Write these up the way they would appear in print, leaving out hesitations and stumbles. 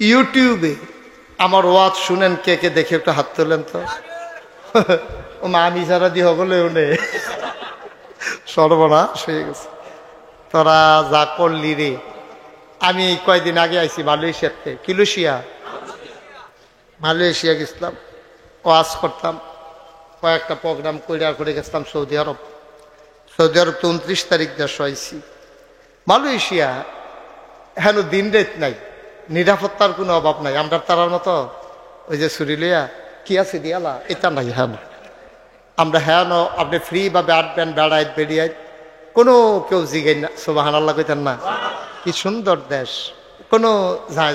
ইউটিউবে আমার ওয়াজ শুনেন, কে কে দেখে একটু হাত তোলেন তো। ও মা, আমি যারা দিয়ে হগলেও নেই, সর্বনাশ হয়ে গেছে। তোরা যা করলি রে। আমি কয়দিন আগে আইছি মালয়েশিয়াতে, মালয়েশিয়া গেছিলাম, ওয়াজ করতাম, কয়েকটা প্রোগ্রাম করে গেছিলাম সৌদি আরব। সৌদি আরব তো 29 তারিখ দেশ হয়েছি। মালয়েশিয়া হেন দিন রেত নাই, নিরাপত্তার কোনো অভাব নাই। আমরা তারার মতো ওই যে সুরিলিয়া কি আছে দিয়ালা, এটা নাই। হ্যাঁ, আমরা হ্যাঁ আপনি ফ্রি ভাবে আটবেন, বেড়াইত বেরিয়ে কোনো কেউ জিগাই না, সুবহানাল্লাহ কইতেন না। কি সুন্দর দেশ, কোনো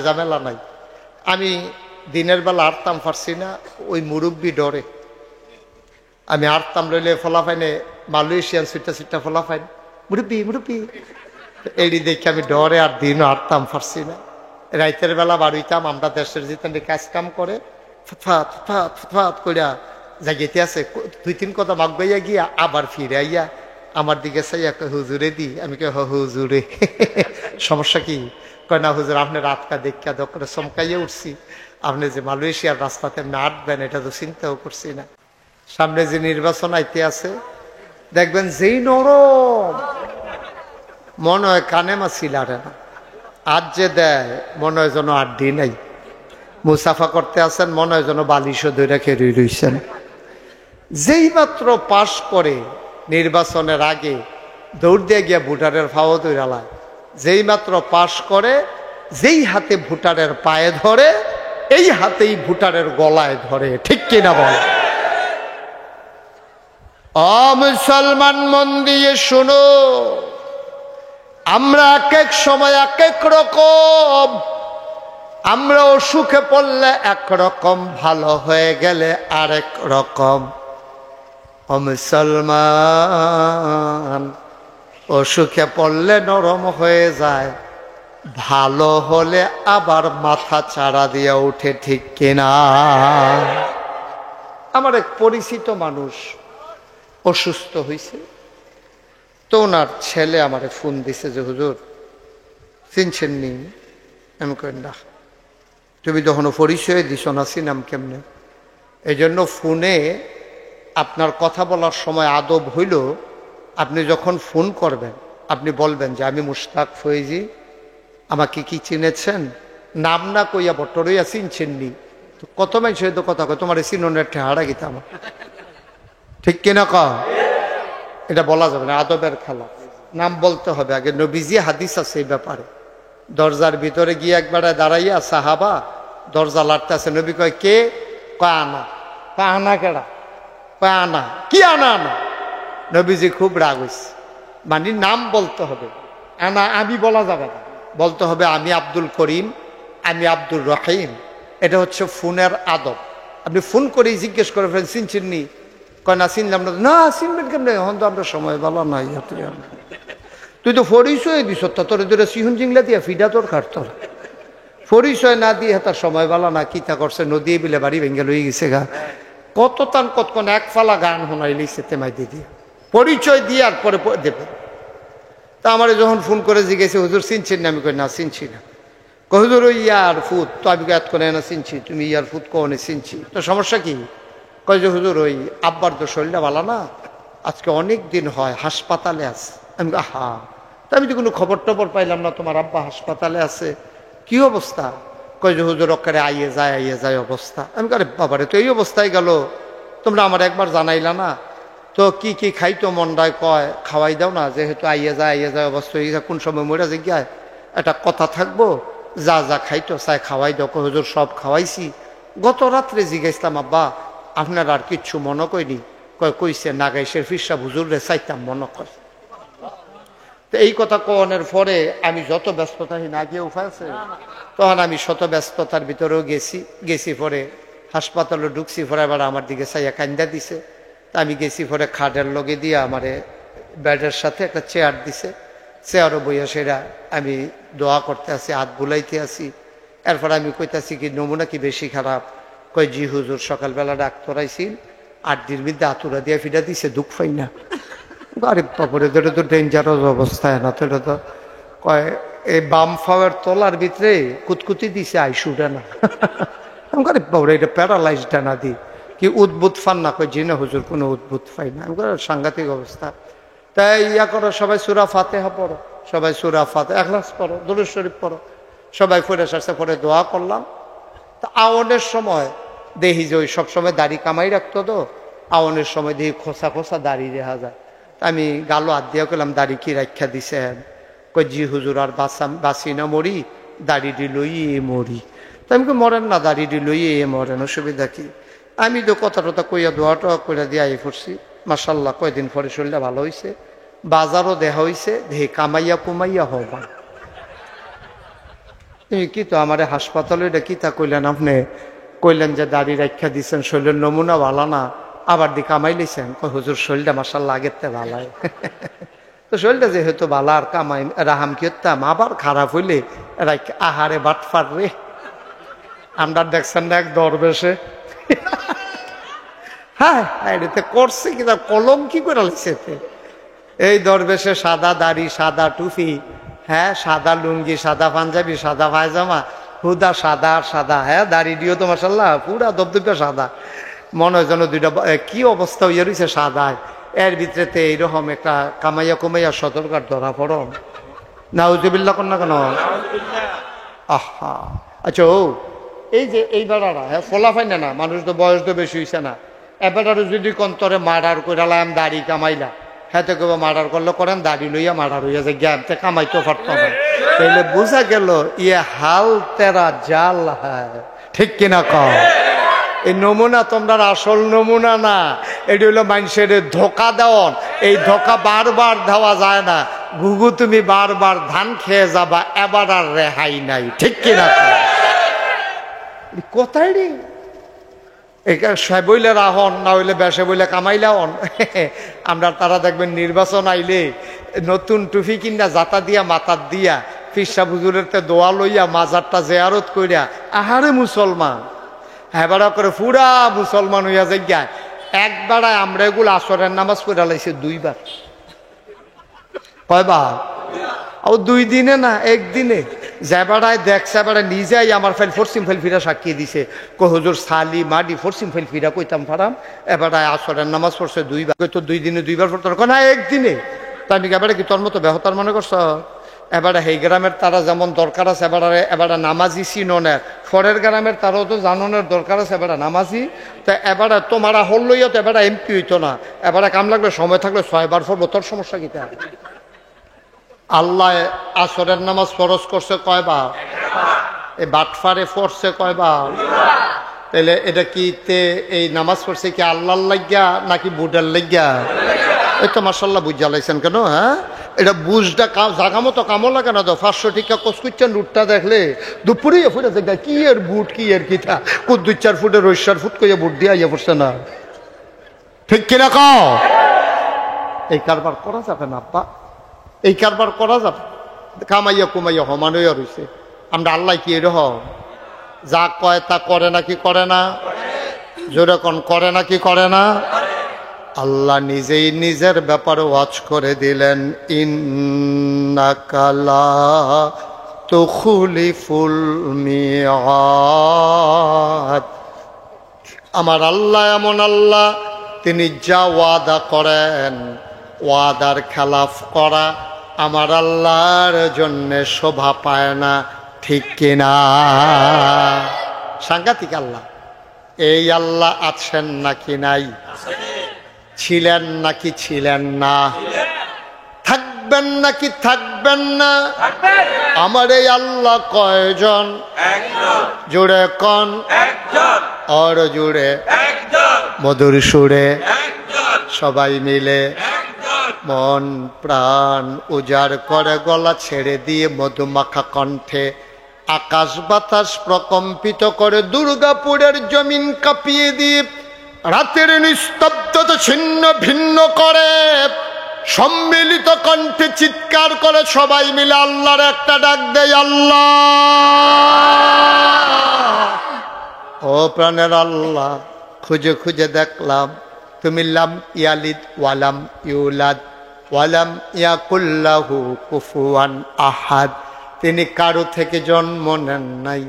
ঝামেলা নাই। আমি দিনের বেলা আটতাম পারছি না, ওই মুরব্বি ডরে। আমি আটতাম লইলে ফলাফাইনে মালয়েশিয়ান সুইটা ফলাফাইন, মুরব্বি মুরব্বি এডি দেখে আমি ডরে আর দিনও আটতাম পারছি না। রাইতের বেলা বাড়িতাম, আমরা দেশের যেতেন কাজ কাম করে ফুটফাত ফুটফাত ফুটফাত করিয়া জাগিতে আছে, 2-3 কথা মাগ গাইয়া গিয়া আবার ফিরে আইয়া আমার দিকে চাইয়া হুজুরে দি। আমি কে হুজুরে সমস্যা কি? কয় না হুজুর, আপনি রাতটা দেখা দরে চমকাইয়া উঠছি, আপনি যে মালয়েশিয়ার রাস্তাতে আটবেন এটা তো চিন্তাও করছি না। সামনে যে নির্বাচন আইতে আছে দেখবেন, যেই নরম মনে হয় কানে মাছিল আরে না, আজ যে দেয় মনে হয় যেন আড্ডি নাই। মুসাফা করতে আসেন মনে হয় যেন বালিশও ধরে খেয়ে রইছেন। যেই মাত্র পাশ করে নির্বাচনের আগে দৌড় দিয়ে গিয়া ভোটারের ফাও দৌড়ালায়, যেই মাত্র পাশ করে যেই হাতে ভোটারের পায়ে ধরে এই হাতেই ভোটারের গলায় ধরে। ঠিক কিনা বল? মুসলমান মন দিয়ে শুনো, আমরা এক এক সময় এক এক রকম। আমরা অসুখে পড়লে একরকম, ভালো হয়ে গেলে আরেক রকম। মুসলমান অসুখে পড়লে নরম হয়ে যায়, ভালো হলে আবার মাথা চাড়া দিয়ে উঠে। ঠিক কিনা? আমার এক পরিচিত মানুষ অসুস্থ হয়েছে, তো ওনার ছেলে আমারে ফোন দিছে যে হুজুর চিনছেন নি? আমি কই না। তুমি যখন পরিচয় দিছ না, চিনাম কেমনে? এই জন্য ফোনে আপনার কথা বলার সময় আদব হইল, আপনি যখন ফোন করবেন আপনি বলবেন যে আমি মুশতাক ফয়েজি, আমাকে কি চিনেছেন? নাম না কইয়া বটরইয়া চিনছেন নি? কত মানুষ হয়তো কথা কয় তোমার চিননের ঠেহারা গীতা আমার। ঠিক কিনা ক? এটা বলা যাবে না, আদবের খেলা। নাম বলতে হবে আগে। নবীজি হাদিস আছে এই ব্যাপারে। দরজার ভিতরে গিয়ে একবারে দাঁড়াইয়া সাহাবা দরজা লাড়তে আছে, নবী কয় কে? কয় আনা। কয় আনা কেডা? কয় আনা। কি আনা? আনা। নবীজি খুব রাগ হইছে, মানে নাম বলতে হবে, আনা আমি বলা যাবে না, বলতে হবে আমি আব্দুল করিম, আমি আব্দুর রহিম। এটা হচ্ছে ফোনের আদব। আপনি ফোন করেই জিজ্ঞেস করে ফেলেন চিনছেন নি? কয় না চিনলাম না। না চিনবেন কেমন? এখন তো আমরা সময় বলা নাই। তুই তো পরিচয় দিস, তোর ধরে সিহুন জিংলা দিয়া ফিডা তোর খাট, তোর পরিচয় না দিয়ে তার সময় বলা না। কিতা করছে? নদী বিলে বাড়ি ভেঙ্গে লই গেছে গা। কত তান কতক্ষণ এক ফালা গান শোনাই লিখছে তেমাই দিয়ে পরিচয় দিয়ে আর পরে দেবে। তা আমার যখন ফোন করে জিজ্ঞেস হুজুর চিনছেন না? আমি কই না চিনছি না। হুজুর ওই ইয়ার ফুট তো আমি এত করে না চিনছি, তুমি ইয়ার ফুট কনে চিনছি তো সমস্যা কি? কয় যে হুজুর ওই আব্বার তো শরীরটা ভালো না, আজকে অনেক দিন হয় হাসপাতালে আছে। আমি হা, তা আমি তো কোনো খবর টবর পাইলাম না, তোমার আব্বা হাসপাতালে আছে, কি অবস্থা? কয় যে হুজুর অকারে আইয়ে যায় অবস্থা। আমি আরে বাবারে, তো এই অবস্থায় গেল, তোমরা আমার একবার জানাইলা না? তো কি কি খাইতো মন্ডায়? কয় খাওয়াই দাও না, যেহেতু আইয়ে যায় অবস্থা হয়ে গেছে, কোন সময় মরে জিজ্ঞায় একটা কথা থাকবো, যা যা খাইতো চাই খাওয়াই দাও। হুজুর সব খাওয়াইছি। গত রাত্রে জিজ্ঞাসলাম আব্বা আপনার আর কিচ্ছু মনে করিনি? কয় কইছে নাগাইশের ফিরসা হুজুর রে চাইতাম মনে কর। তো এই কথা কনের পরে আমি যত ব্যস্ততাহীন আগে উপায় আছে, তখন আমি শত ব্যস্ততার ভিতরেও গেছি পরে হাসপাতালে ঢুকছি, পরে আবার আমার দিকে চাইয়া কান্দা দিছে। তা আমি গেছি পরে খাটের লগে দিয়ে আমারে বেডের সাথে একটা চেয়ার দিছে, চেয়ারও বইয়া সেরা আমি দোয়া করতে আছি, হাত বুলাইতে আছি। এরপর আমি কইতাছি কি নমুনা কি বেশি খারাপ? কয় জি হুজুর সকালবেলা ডাক্তার আইছিল, 8 দিন মধ্যে আতুরা দিয়ে ফিরা দিছে, দুঃখ পাই না। আরে বাপরে, এটা তো ডেঞ্জারাস অবস্থায় না তো। এটা তো কয় এই বাম ফাওয়ার তলার ভিতরে কুতকুতি দিছে আইসু ডানা। আমি বাবরে এটা প্যারালাইজ ডানা দি কি উদ্ভুত ফান না কই জিনা হুজুর কোনো উদ্ভুত ফাই না। আমি সাংঘাতিক অবস্থা। তাই ইয়া করো সবাই সূরা ফাতিহা পড়ো, সবাই সূরা ফাতিহা ইখলাস পড়ো, দুরূদ শরীফ পড়ো, সবাই ফিরে আসছে পরে দোয়া করলাম। তা আওয়ানের সময় দেখি যে ওই সবসময় দাড়ি কামাই রাখতো, তো আওয়ানের সময় দেখি খোসা খোসা দাড়ি দেখা যায়। আমি গালো হাত দিয়া করলাম দাড়ি কি রাখা দিছেন? কই জি হুজুর আর বাঁচি না মরি, দাড়িটি লইয়ে মরি। তো আমি মরেন না, দাড়িটি লইয়ে মরেন, অসুবিধা কি? আমি তো কথা টথা কইয়া দোয়া টোয়া করে দিয়ে আই পড়ছি। মাশাল্লাহ কয়দিন পরে শরীরটা ভালো হয়েছে, বাজারও দেখা হয়েছে, দেখি কামাইয়া কুমাইয়া হবা। তুমি কি তো আমার হাসপাতালে এটা কি তা কইলেন আপনি? কইলেন যে দাড়ি রাখা দিচ্ছেন, শরীরের নমুনা ভালো না, আবার দি কামাই লিছেন। হুজুর শরীরটা মাশাল্লাহ আগের তে ভালাই। তো শরীরটা যেহেতু ভালো আর কামাই রাহাম কি হতাম, আবার খারাপ হইলে আহারে বাটফার রে। আমরা দেখছেন না এক দরবেশে, হ্যাঁ এটাতে করছে কিনা কলম কি করে লিখছে। এই দরবেশে সাদা দাড়ি, সাদা টুপি, হ্যাঁ সাদা লুঙ্গি, সাদা পাঞ্জাবি, সাদা পায়জামা, হুদা সাদা আর সাদা, হ্যাঁ দাড়ি দিও তো মাশাল্লাহ পুরা দবদবে সাদা। মনে হয় যেন দুইটা কি অবস্থা হইয়া রয়েছে সাদায়। এর ভিতরেতে এইরকম একটা কামাইয়া কুমাইয়া সতর্কার ধরা পড়ো। নাউজুবিল্লাহ কন্যা কেন? আহা আচ্ছা ও এই যে এই বেড়ারা, হ্যাঁ ফোলা ফাই না, মানুষ তো বয়স তো বেশি হয়েছে না, এবারও যদি কন্তরে মার্ডার করালাম দাড়ি কামাইলা, হ্যাঁ তো কেউ মার্ডার করলে করেন দাড়ি লইয়া মার্ডার হইয়া যায়, জ্ঞানতে কামাইতে পারত না। তাইলে বোঝা গেল ইয়ে হাল তেরা জাল, হ্যাঁ ঠিক কিনা কও? এই নমুনা তোমরা আসল নমুনা না, এটি হলো মানুষের ধোকা দেওয়ান। এই ধোকা বারবার দেওয়া যায় না। ঘুঘু তুমি বারবার ধান খেয়ে যাবা, এবার আর রেহাই নাই, ঠিক কিনা কোথায় রে? সে বইলে রাহন না হইলে বেসে বইলে কামাইলা হন। আমরা তারা দেখবেন নির্বাচন আইলে নতুন টুপি কিনা জাতা দিয়া মাথার দিয়া ফিরসা বুজুরের দোয়া লইয়া মাজারটা জেয়ারত কইরা আহারে মুসলমান, হ্যাঁ বেড়া করে পুরা মুসলমান হইয়া যাই। একবার আমরা এগুলো আসরের নামাজ পড়া লাইছে দুইবার। কয়বার? ও 2 দিনে না, একদিনে। যে বেড়ায় দেখছে বেড়া নিজেই আমার ফেল ফরসিম ফেল ফিরা সাক্ষী দিছে, কই হুজুর সালি মাডি ফরসিম ফেল ফিরা কইতাম পারাম, এবারে আসরের নামাজ পড়ছে 2 বার। তো 2 দিনে 2 বার পড়তো না, একদিনে। তাই আমি এবারে কি তোর মতো বেহতার মনে করছ? এবারে এই গ্রামের তারা যেমন দরকার আছে এবারে নামাজি চিননের, ফরের গ্রামের তারাও তো জাননের দরকার আছে এবারে নামাজি। তা এবারে তোমারা হল লইয়া তো এবারে এমপি হইতো না, এবারে কাম লাগলে সময় থাকলে 6 বার পড়বো, তোর সমস্যা কি? আল্লাহ আসরের নামাজ ফরজ করছে কয়বার? এই বাটফারে পড়ছে কয়বার? তাহলে এটা কি এই নামাজ পড়ছে কি আল্লাহর লাগিয়া নাকি বুডার লাগিয়া? এই তো মাশাল্লাহ বুঝা লাইছেন কেন? হ্যাঁ এটা বুঝটা জাগা মতো কামো লাগে না তো। 500 টিকা কসকুচ্চান রুটটা দেখলে দুপুরে ফুটে দেখে কি এর বুট কি এর কিটা, 2-4 ফুটের 4 ফুট কইয়া বুট দিয়ে আইয়া পড়ছে না, ঠিক কিনা কও? এই কারবার করা যাবে না আব্বা, এই কারবার করা যাবে? কামাইয়া কুমাইয়া সমান হইয়া রয়েছে। আমরা আল্লাহ কি এরকম যা কয় তা করে নাকি করে না? জোরে কোন করে নাকি করে না? আল্লাহ নিজেই নিজের ব্যাপারে ওয়াজ করে দিলেন, ইন্নাকা লা তুখলিফুল মিআদ। আমার আল্লাহ এমন আল্লাহ, তিনি যা ওয়াদা করেন ওয়াদার খেলাফ করা আমার আল্লাহর জন্যে শোভা পায় না, ঠিক কিনা? সাংঘাতিক আল্লাহ। এই আল্লাহ আছেন নাকি নাই? ছিলেন নাকি ছিলেন না? থাকবেন নাকি থাকবেন না? আমার এই আল্লাহ কয়জন? জুড়ে কন আর জুড়ে মধুর সুরে সবাই মিলে মন প্রাণ উজাড় করে গলা ছেড়ে দিয়ে মধুমাখা কণ্ঠে আকাশ বাতাস প্রকম্পিত করে দুর্গাপুরের জমিন কাঁপিয়ে দিয়ে রাতের নিস্তব্ধতা ছিন্ন ভিন্ন করে সম্মিলিত কণ্ঠে চিৎকার করে সবাই মিলে আল্লাহর একটা ডাক দেয়, আল্লাহ ও প্রাণের আল্লাহ, খুঁজে খুঁজে দেখলাম তুমি লাম ইয়ালিদ ওয়ালাম ইউলাদ ওয়ালাম ইয়াকুল্লাহু কুফুয়ান আহাদ, তিনি কারো থেকে জন্ম নেন নাই,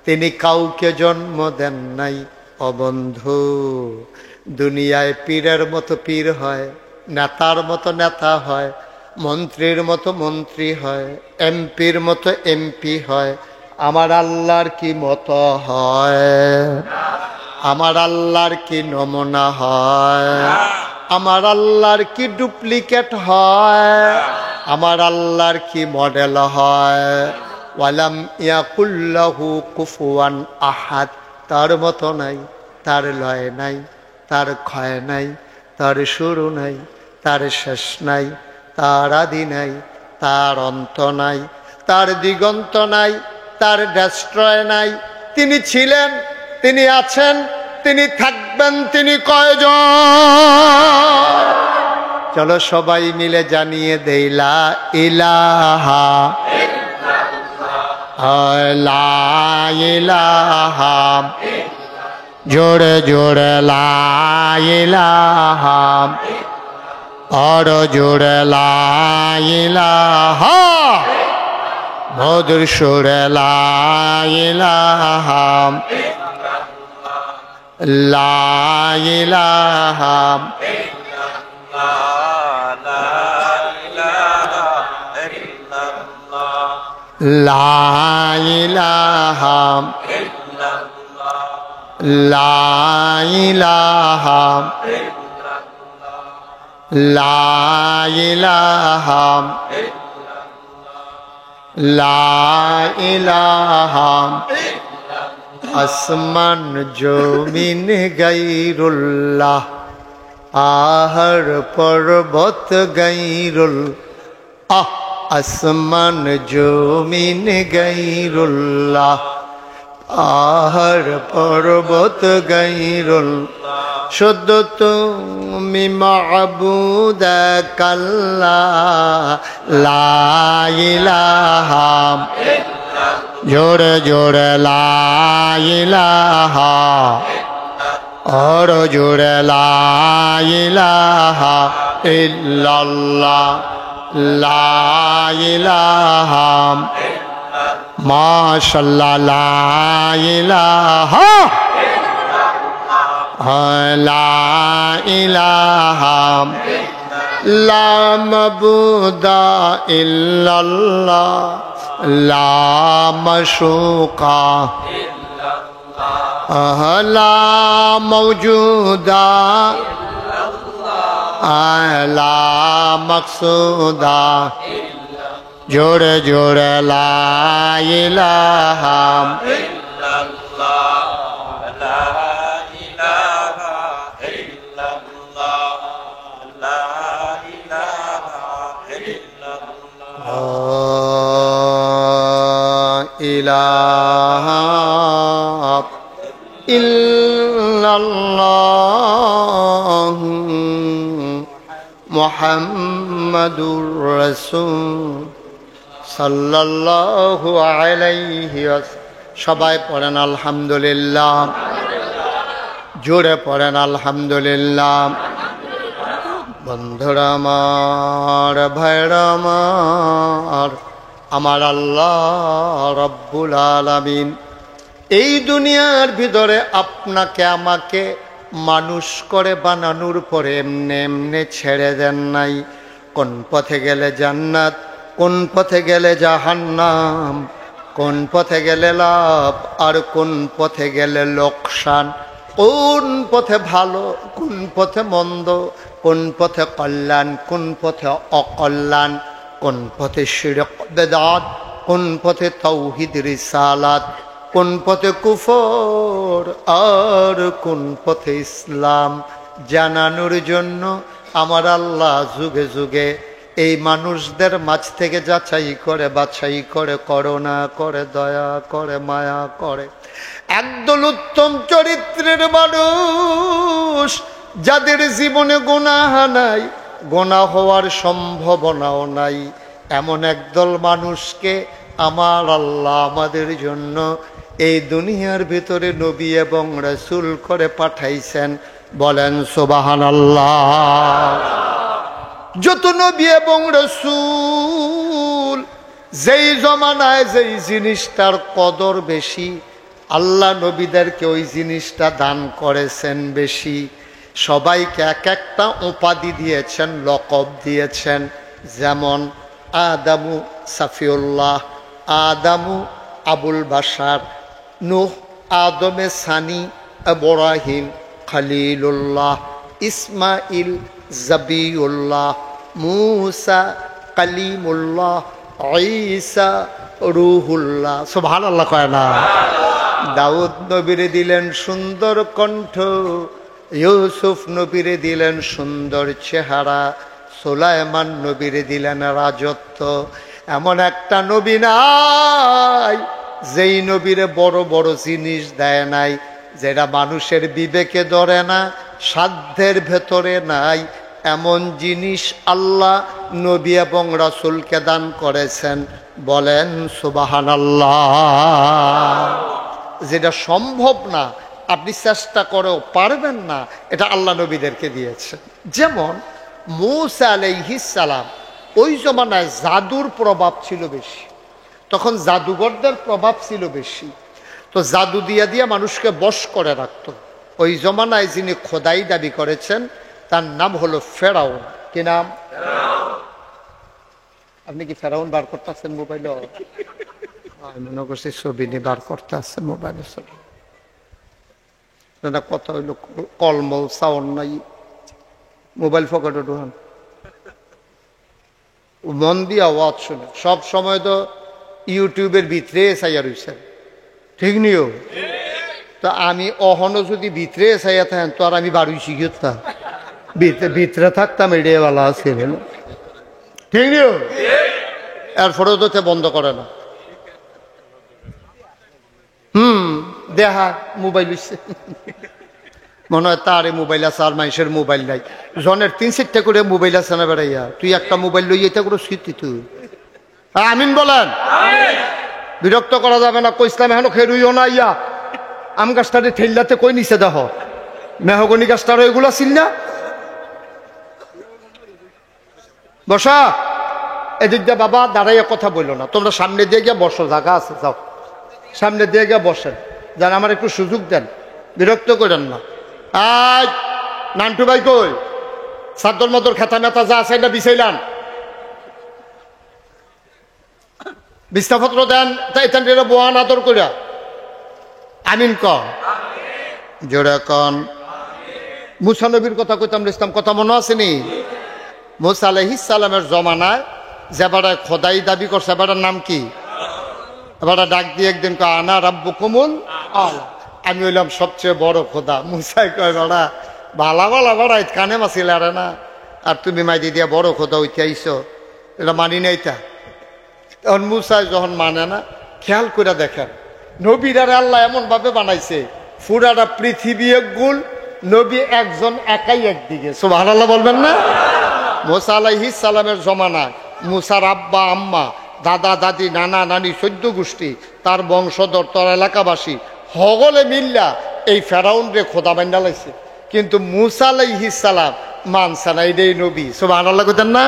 তিনি কাউকে জন্ম দেন নাই। ও বন্ধু, দুনিয়ায় পীরের মতো পীর হয়, নেতার মতো নেতা হয়, মন্ত্রীর মতো মন্ত্রী হয়, এমপির মতো এমপি হয়। আমার আল্লাহর কি মতো হয়? আমার আল্লাহর কি নমুনা হয়? আমার আল্লাহর কি ডুপ্লিকেট হয়? আমার আল্লাহর কি মডেল হয়? ওয়ালাম ইয়াকুল্লাহু কুফুয়ান আহাদ, তার মতো নাই, তার লয় নাই, তার ক্ষয় নাই, তার শুরু নাই, তার শেষ নাই, তার আদি নাই, তার অন্ত নাই, তার দিগন্ত নাই, তার ডেস্ট্রয় নাই। তিনি ছিলেন, তিনি আছেন, তিনি থাকবেন, তিনি কয়জন? চলো সবাই মিলে জানিয়ে দেই লা ইলাহা লা ইলাহা, জোরে জোরে লা ইলাহা, আর জোরে লা ইলাহা, মধুর সুরে লা ইলাহা, লা ইলাহা, লা ইলাহা, লা ইলাহা, লা ইলাহা, লা ইলাহা। আসমান জমিন গাইরুল্লাহ, আহার পর্বত গাইরুল্লাহ, আসমান জমিন গাইরুল্লাহ, আহার পর্বত গাইরুল্লাহ। শুদ্ধ তুমি মাবুদ কাল্লাহ, লা ইলাহা, জোরে জোরে লা ইলাহা, আর জোরে লা ইলাহা ইল্লাল্লাহ, লা ইলাহা, মাশাআল্লাহ, লা ইলাহা, লা ইলাহা, লা মাবুদা ইল্লাল্লাহ, লা মাশুকা, লা মওজুদা, লা মকসুদা, জোরে জোরে লা ইলাহা, ইলাহা ইল্লাল্লাহ মুহাম্মাদুর রাসূল সাল্লাল্লাহু আলাইহি ওয়াসাল্লাম। সবাই পড়েন আলহামদুলিল্লাহ, জোরে পড়েন আলহামদুলিল্লাহ। বন্ধুরা আমার, ভাইরা আমার, আমার আল্লাহ রব্বুল আলামিন এই দুনিয়ার ভিতরে আপনাকে আমাকে মানুষ করে বানানোর পরে এমনে এমনে ছেড়ে দেন নাই। কোন পথে গেলে জান্নাত, কোন পথে গেলে জাহান্নাম, কোন পথে গেলে লাভ আর কোন পথে গেলে লোকসান, কোন পথে ভালো, কোন পথে মন্দ, কোন পথে কল্যাণ, কোন পথে অকল্যাণ, কোন পথে শিরক বেদাত, কোন পথে তাওহীদ রিসালাত, কোন পথে কুফর আর কোন পথে ইসলাম জানানোর জন্য আমার আল্লাহ যুগে যুগে এই মানুষদের মাঝ থেকে যাচাই করে বাছাই করে, করুণা করে, দয়া করে, মায়া করে একদল উত্তম চরিত্রের মানুষ, যাদের জীবনে গুনাহ নাই, গুনাহ হওয়ার সম্ভাবনাও নাই, এমন একদল মানুষকে আমার আল্লাহ আমাদের জন্য এই দুনিয়ার ভিতরে নবী এবং রাসূল করে পাঠাইছেন। বলেন সুবহানাল্লাহ। যত নবী এবং রাসূল যেই জমানায় যেই জিনিসটার কদর বেশি, আল্লাহ নবীদেরকে ওই জিনিসটা দান করেছেন বেশি। সবাইকে এক একটা উপাধি দিয়েছেন, লকব দিয়েছেন। যেমন আদামু সাফিউল্লাহ, আদামু আবুল বাশার, নূহ আদমে সানি, ইব্রাহিম খলিলুল্লাহ, ইসমাইল জবিউল্লাহ, মূসা কালিমুল্লাহ, ঈসা রূহুল্লাহ। সুবহানাল্লাহ কয় না? দাউদ নবীরে দিলেন সুন্দর কণ্ঠ, ইউসুফ নবীরে দিলেন সুন্দর চেহারা, সুলাইমান নবীরে দিলেন রাজত্ব। এমন একটা নবী নাই যেই নবীরে বড় বড় জিনিস দেয় নাই, যেটা মানুষের বিবেকে ধরে না, সাধ্যের ভেতরে নাই। এমন জিনিস আল্লাহ নবী এবং রাসূলকে দান করেছেন। বলেন সুবহানাল্লাহ। যেটা সম্ভব না, আপনি চেষ্টা করেও পারবেন না, এটা আল্লাহ নবীদেরকে দিয়েছে। যেমন মূসা আলাইহিস সালাম, ওই জমানায় জাদুর প্রভাব ছিল বেশি, তখন জাদুঘরদের প্রভাব ছিল বেশি, তো জাদু দিয়া দিয়া মানুষকে বশ করে রাখত। ওই জমানায় যিনি খোদাই দাবি করেছেন তার নাম হলো ফেরাউন। কি নাম? আপনি কি ফেরাউন বার করতে আসছেন মোবাইলে? মনে করছি ছবি নিয়ে বার করতে আসছেন মোবাইলে। ছবি কথা হইল কলমল সাউন্ড নাই, মোবাইল পকেটে ঢুকান, মন দিয়ে আওয়াজ শুনে। সব সময় তো ইউটিউবের ভিতরে চাইয়া রয়েছেন, ঠিক নিও? তো আমি অহনো যদি ভিতরে চাইয়া থাকেন তো আর আমি বাড়ি শিখিতাম, ভিতরে থাকতাম, এড়িয়েওয়ালা আছে, ঠিক নিও? এরপরেও তো বন্ধ করে না। দেহা মোবাইল হইছে, মনে হয় তার মোবাইল আছে আর মানুষের মোবাইল নাই। জনের 3-4টা করে মোবাইল আছে না বেড়াইয়া, তুই একটা মোবাইল লই এটা করে স্মৃতি তুই। আমিন বলেন। বিরক্ত করা যাবে না। কইসলাম এখন খেরুইও না, ইয়া আম গাছটারে ঠেললাতে কই নিচে দেহ, মেহগনি গাছটার এগুলা ছিল না। বসা এদিক দিয়ে বাবা, দাঁড়াইয়া কথা বললো না, তোমরা সামনে দিয়ে গিয়ে বসো, জায়গা আছে, যাও সামনে দিয়ে গিয়ে বসেন, যেন আমার একটু সুযোগ দেন, বিরক্ত করেন না। আজ নান্টু ভাই কই? সাদ্দর মদর খেতা মেতা যা আছে না বিছাইলাম, বিস্তাপত্র দেন, তাই বোয়ান আদর করিয়া। আমিন কন, জোরে কন। মুসা নবীর কথা কইতাম, ইসলাম কথা মনে আসেনি? মুসা আলাইহিস সালামের জমানায় যে বেড়ায় খোদাই দাবি করছে, বেড়ার নাম কি? এবার ডাক দিয়ে একদিন কয় আনা রাব্বুকুমুল আলা, আমি হইলাম সবচেয়ে বড় খোদা। মুসাই কয় বেড়া ভালা ভালা বেড়াই কানে মাছিল আরে না, আর তুমি মাইদি দিয়া বড় খোদা হইতে আইছো, এটা মানি নাই। তা তখন মুসাই যখন মানে না, খেয়াল করে দেখেন নবীরারে আল্লাহ এমন ভাবে বানাইছে, পুরাটা পৃথিবী এক গুল, নবী একজন একাই একদিকে। সুবহানাল্লাহ বলবেন না? মুসা আলাইহিস সালামের জমানায় মুসার আব্বা আম্মা, দাদা দাদি, নানা নানি, 14 গোষ্ঠী, তার বংশধর, তার এলাকাবাসী হগলে মিল্লা এই ফেরাউন রে খোদা বান্ডা লাইছে। কিন্তু মুসা আলাইহিস সালাম মানছে না, এটাই নবী। সুবহানাল্লাহ কইতেন না?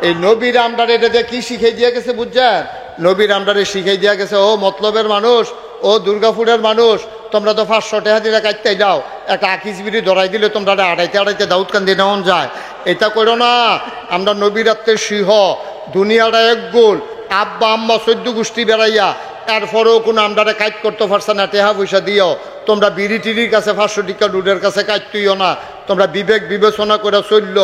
এই নবীর আমরারে এটা দিয়ে কি শিখাই দিয়া গেছে বুঝছেন? নবীর আমরারে শিখাই দিয়া গেছে, ও মতলবের মানুষ, ও দুর্গাপুরের মানুষ, তোমরা তো 500 টাকা দিয়ে কাটতে যাও, একটা আকিস বিড়ি ধরাই দিলে তোমরা আড়াইতে আড়াইতে দাউদ কান্দি নেওয়া যায়। এটা করো না। আমরা নবীর আত্মের সিংহ, দুনিয়াটা এক গোল, আব্বা আম্মা 14 গোষ্ঠী বেড়াইয়া, এরপরেও কোনো আমরারে কাজ করতে পারছে না, টেহা পয়সা দিও। তোমরা বিড়ি টিড়ির কাছে 500 টাকা ডুডের কাছে কাটতেইও না, তোমরা বিবেক বিবেচনা করে চলল।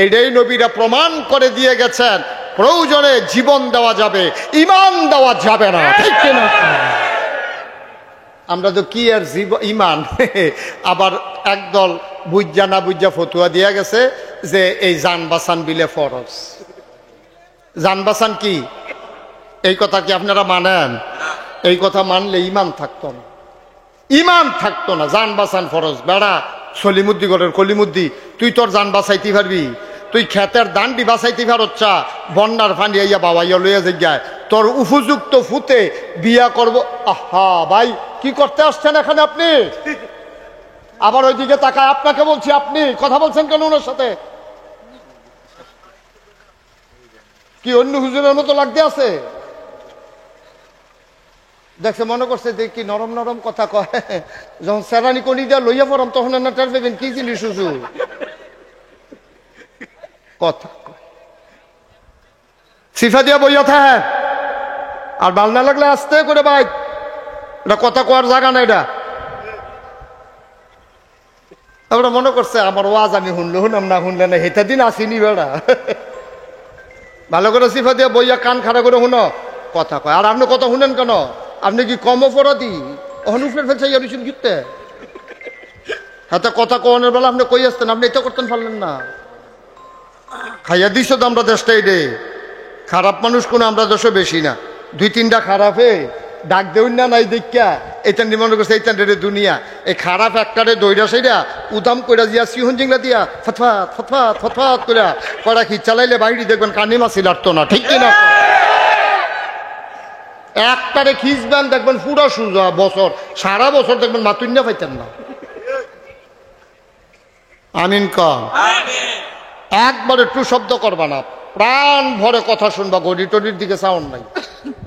এটাই নবীরা প্রমাণ করে দিয়ে গেছেন, প্রয়োজনে জীবন দেওয়া যাবে, ইমান দেওয়া যাবে না, ঠিক কিনা? আমরা তো কি আর ইমান। আবার একদল বুঝা না বুঝা ফতুয়া দিয়া গেছে যে এই জান বাসান বিলে ফরজ। জান বাসান কি? এই কথা কি আপনারা মানেন? এই কথা মানলে ইমান থাকতো না, ইমান থাকতো না। জান বাসান ফরজ। বেড়া সলিমুদ্দি গড়ের কলিমুদ্দি, তুই তোর জান বাঁচাইতে পারবি? তুই ক্ষেতের দান্ডি বাঁচাইতে পারচ্ছা, বন্যার ফান্ডি আইয়া বাবাইয়া লইয়া যাই, তোর উপযুক্ত ফুতে বিয়া করব। আহা ভাই, কি করতে আসছেন এখানে আপনি? আবার ওইদিকে তাকায় আপনাকে বলছি, আপনি কথা বলছেন কেন ওনার সাথে? কি অন্য হুজুরের মতো লাগতে আছে? দেখছে মনে করছে যে কি নরম নরম কথা কয়, যখন সেরানি কনি দিয়া লইয়া পড়াম তখন না টের পাবেন কি জিনিস শুধু কথা সিফা দিয়া বইয়া থাকে। আর ভাল না লাগলে আস্তে করে ভাই, এটা কথা কোয়ার জায়গা না। এটা আমরা মনে করছে আমার ওয়াজ আমি শুনলে শুনাম, না শুনলে না, হেটা দিন আসিনি বেড়া। ভালো করে সিফা দিয়া বইয়া কান খাড়া করে শুনো, কথা কয়। আর আপনি কথা শুনেন কেন? আপনি কি কম অপরাধী? অনুফের ফেলছে ইয়ারিসুন গিতে হাতে কথা কোয়ানোর বেলা আপনি কই আসতেন, আপনি এটা করতেন পারলেন না। খাইয়া দিছ তো আমরা দেশটাই রে। খারাপ মানুষ কোনো আমরা দেশে বেশি না, দুই তিনটা খারাপে ডাক দেউন না নাই দেখা এইটান মনে করছে এইটান রে দুনিয়া। এই খারাপ একটারে দইরা সেইরা উদাম কইরা দিয়া সিহন জিংলা দিয়া ফতফাত ফতফাত ফতফাত কইরা কড়া কি চালাইলে বাইরে দেখবেন কানি মাছি লাগতো না, ঠিক কিনা? একটারে খিচবেন দেখবেন পুরো সুজা বছর, সারা বছর দেখবেন মাতুন্যা পাইতেন না। আমিন কম। একবার একটু শব্দ করবা না, প্রাণ ভরে কথা শুনবা, গড়ি টড়ির দিকে সাউন্ড নাই।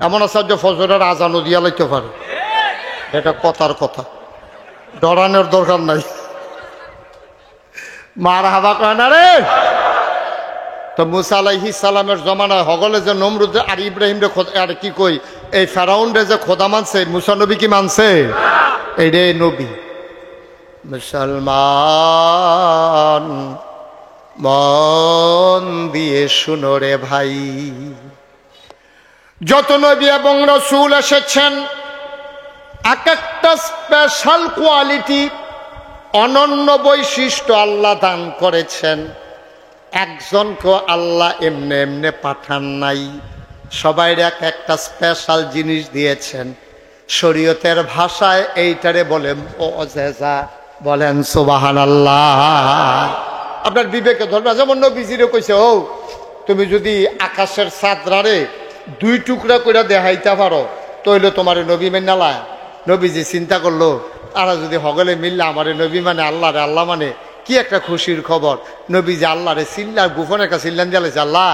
এমন আশ্চর্য ফজরের আজানও দিয়া লাইতে পারে, এটা কথার কথা, ডরানোর দরকার নাই। মার হাবা কয় না রে। তো মুসা আলাইহিস সালামের জমানায় হগলে যে নমরুদ আর ইব্রাহিম রে আর কি কই এই ফেরাউন রে যে খোদা মানছে, মুসা নবী কি মানছে? এই রে নবী। মুসলমান মন দিয়ে শুনো রে ভাই, যত নবী এবং রাসূল এসেছেন এক একটা স্পেশাল কোয়ালিটি, অনন্য বৈশিষ্ট্য আল্লাহ দান করেছেন। একজনকে আল্লাহ এমনি এমনি পাঠান নাই, সবাই এক একটা স্পেশাল জিনিস দিয়েছেন। শরীয়তের ভাষায় এইটারে বলে মুআজিজা, বলেন সুবহানাল্লাহ। আপনার বিবেকে ধরবে, যেমন নবীজিরে কইছে, ও তুমি যদি আকাশের চাঁদরারে দুই টুকরা করে দেখাইতে পারো তইলে তোমার নবী মেনালা। নবীজি চিন্তা করলো, তারা যদি হগলে মিললে আমার নবী মানে আল্লাহ রে আল্লাহ মানে কি একটা খুশির খবর। নবীজি আল্লাহ রে চিল্লার গোপনে একটা চিল্লান জ্বালাইছে, আল্লাহ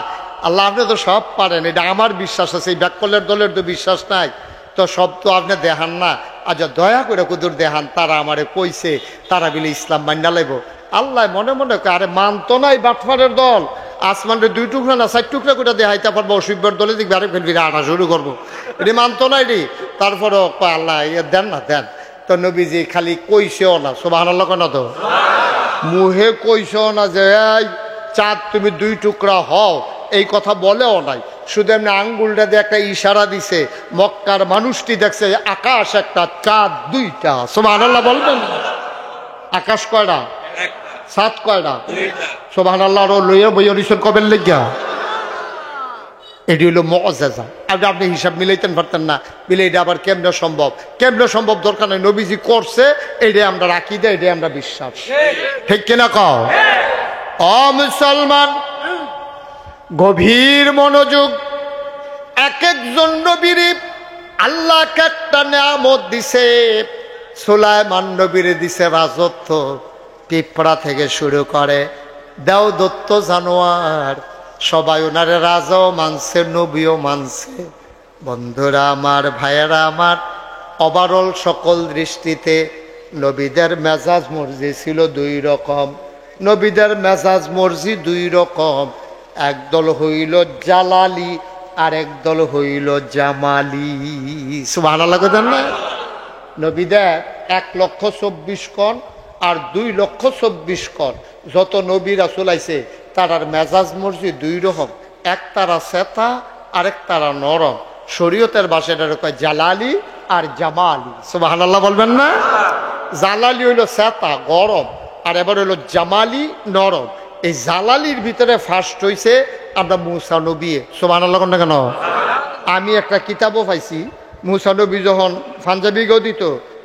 আল্লাহ আপনি তো সব পারেন, এটা আমার বিশ্বাস আছে, এই ব্যাককলের দলের তো বিশ্বাস নাই, তো সব তো আপনি দেখান না, আচ্ছা দয়া করে কুদুর দেখান। তারা আমারে কইছে তারা বিলে ইসলাম মান্না লাইব। আল্লাহ মনে মনে আরে মানতো নাই বাটফারের দল, আসমানের দুই টুকরা না 4 টুকরা করে দেখাইতে পারবো, অসুবিধার দলে দেখবে আরে ফেলবি আটা শুরু করবো, এটি মানতো নাই রে। তারপরে আল্লাহ দেন না দেন। তো নবীজি খালি কইছেও না, সুবহানাল্লাহ কেন তো মুহে কইছেও না যে এই চাঁদ তুমি 2 টুকরা হও, এই কথা বলেও নাই। শুধু এমনি আঙ্গুলটা দিয়ে একটা ইশারা দিছে, মক্কার মানুষটি দেখছে আকাশ একটা চাঁদ 2টা। সুবহানাল্লাহ বলবেন। আকাশ কয়টা? চাঁদ কয়টা? সুবহানাল্লাহ। লইয়া বইয়া রিসন কবের লেগা এটি হলো মুআজিজা। আপনি হিসাব মিলাইতেন পারতেন না, মিলে এটা আবার কেমনে সম্ভব? কেমনে সম্ভব দরকার নেই, নবীজি করছে, এইটাই আমরা রাখি দেয়, এটাই আমরা বিশ্বাস, ঠিক কিনা কও? ও মুসলমান, গভীর মনোযোগ। এক একজন নবীর আল্লাহ একটা নিয়ামত দিছে। সুলাইমান নবীর দিছে রাজত্ব, পিঁপড়া থেকে শুরু করে দেওদত্ত জানোয়ার সবাই ওনারে রাজাও মানছে, নবীও মানছে। বন্ধুরা আমার, ভাইয়েরা আমার, ওভারঅল সকল দৃষ্টিতে নবীদের মেজাজ মর্জি ছিল 2 রকম। নবীদের মেজাজ মর্জি 2 রকম, একদল হইল জালালি আর একদল হইল জামালি। সুবহানাল্লাহ কইতেন না? নবীদের 1,24,000 কোণ আর 2,24,000 কোণ। যত নবী রাসূল আইছে তারার মেজাজ মর্জি 2 রকম, এক তারা সেতা আরেক তারা নরম। শরীয়তের ভাষাটা কয় জালালি আর জামালি। সুবহানাল্লাহ বলবেন না? জালালি হইল সেতা গরম, আর এবার হইল জামালি নরম। এই জালালির ভিতরে ফার্স্ট হইছে আমরা মুসা নবী। সুবহানাল্লাহ না কেন? আমি একটা কিতাবও পাইছি, মুসা নবী যখন পাঞ্জাবি গাও দিত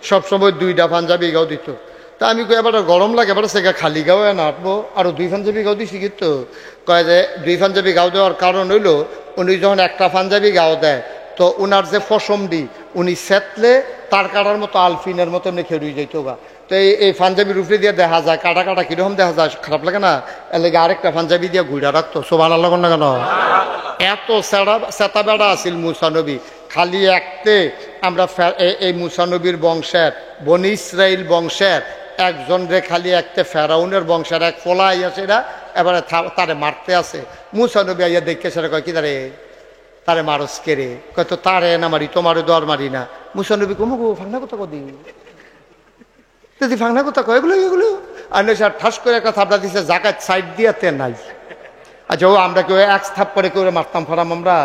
সবসময় 2টা পাঞ্জাবি গাও দিত। তা আমি কই এবার গরম লাগে, এবার সে খালি গাও না আটবো, আরো 2 পাঞ্জাবি গাও দিছি। কিন্তু কয় যে 2 পাঞ্জাবি গাও দেওয়ার কারণ হইল উনি যখন একটা পাঞ্জাবি গাও দেয় তো উনার যে ফসমডি উনি সেতলে তার কাটার মতো আলফিনের মতো নেখে রয়ে যাইত গা। তো এই পাঞ্জাবির উপরে দিয়ে দেখা যায় কাটা কাটা কিরকম দেখা যায়, খারাপ লাগে না? এর লেগে আরেকটা পাঞ্জাবি দিয়ে ঘুরা রাখতো। সুবহানাল্লাহ না কেন? এত সেতা বেড়া আছিল মুসা নবী, খালি একতে আমরা এই মুসা নবীর বংশের বনি ইসরাইল বংশের একজন রে খালি একটা ফেরাউনের বংশের এক ফলা আইয়াছে এরা এবারে তারে মারতে আছে। মুসা নবী আইয়া দেখে সেটা কয় কি তারে মারস কেড়ে কয় তো তারে না মারি তোমারে দর মারি না। মুসা নবী কমুকু ফাংনা কথা কদি যদি ফাংনা কথা কয় এগুলো আর স্যার ঠাস করে একটা থাপড়া দিছে জাকাত সাইড দিয়াতে নাই। আচ্ছা ও আমরা কেউ এক থাপ করে কেউ মারতাম ফারাম, আমরা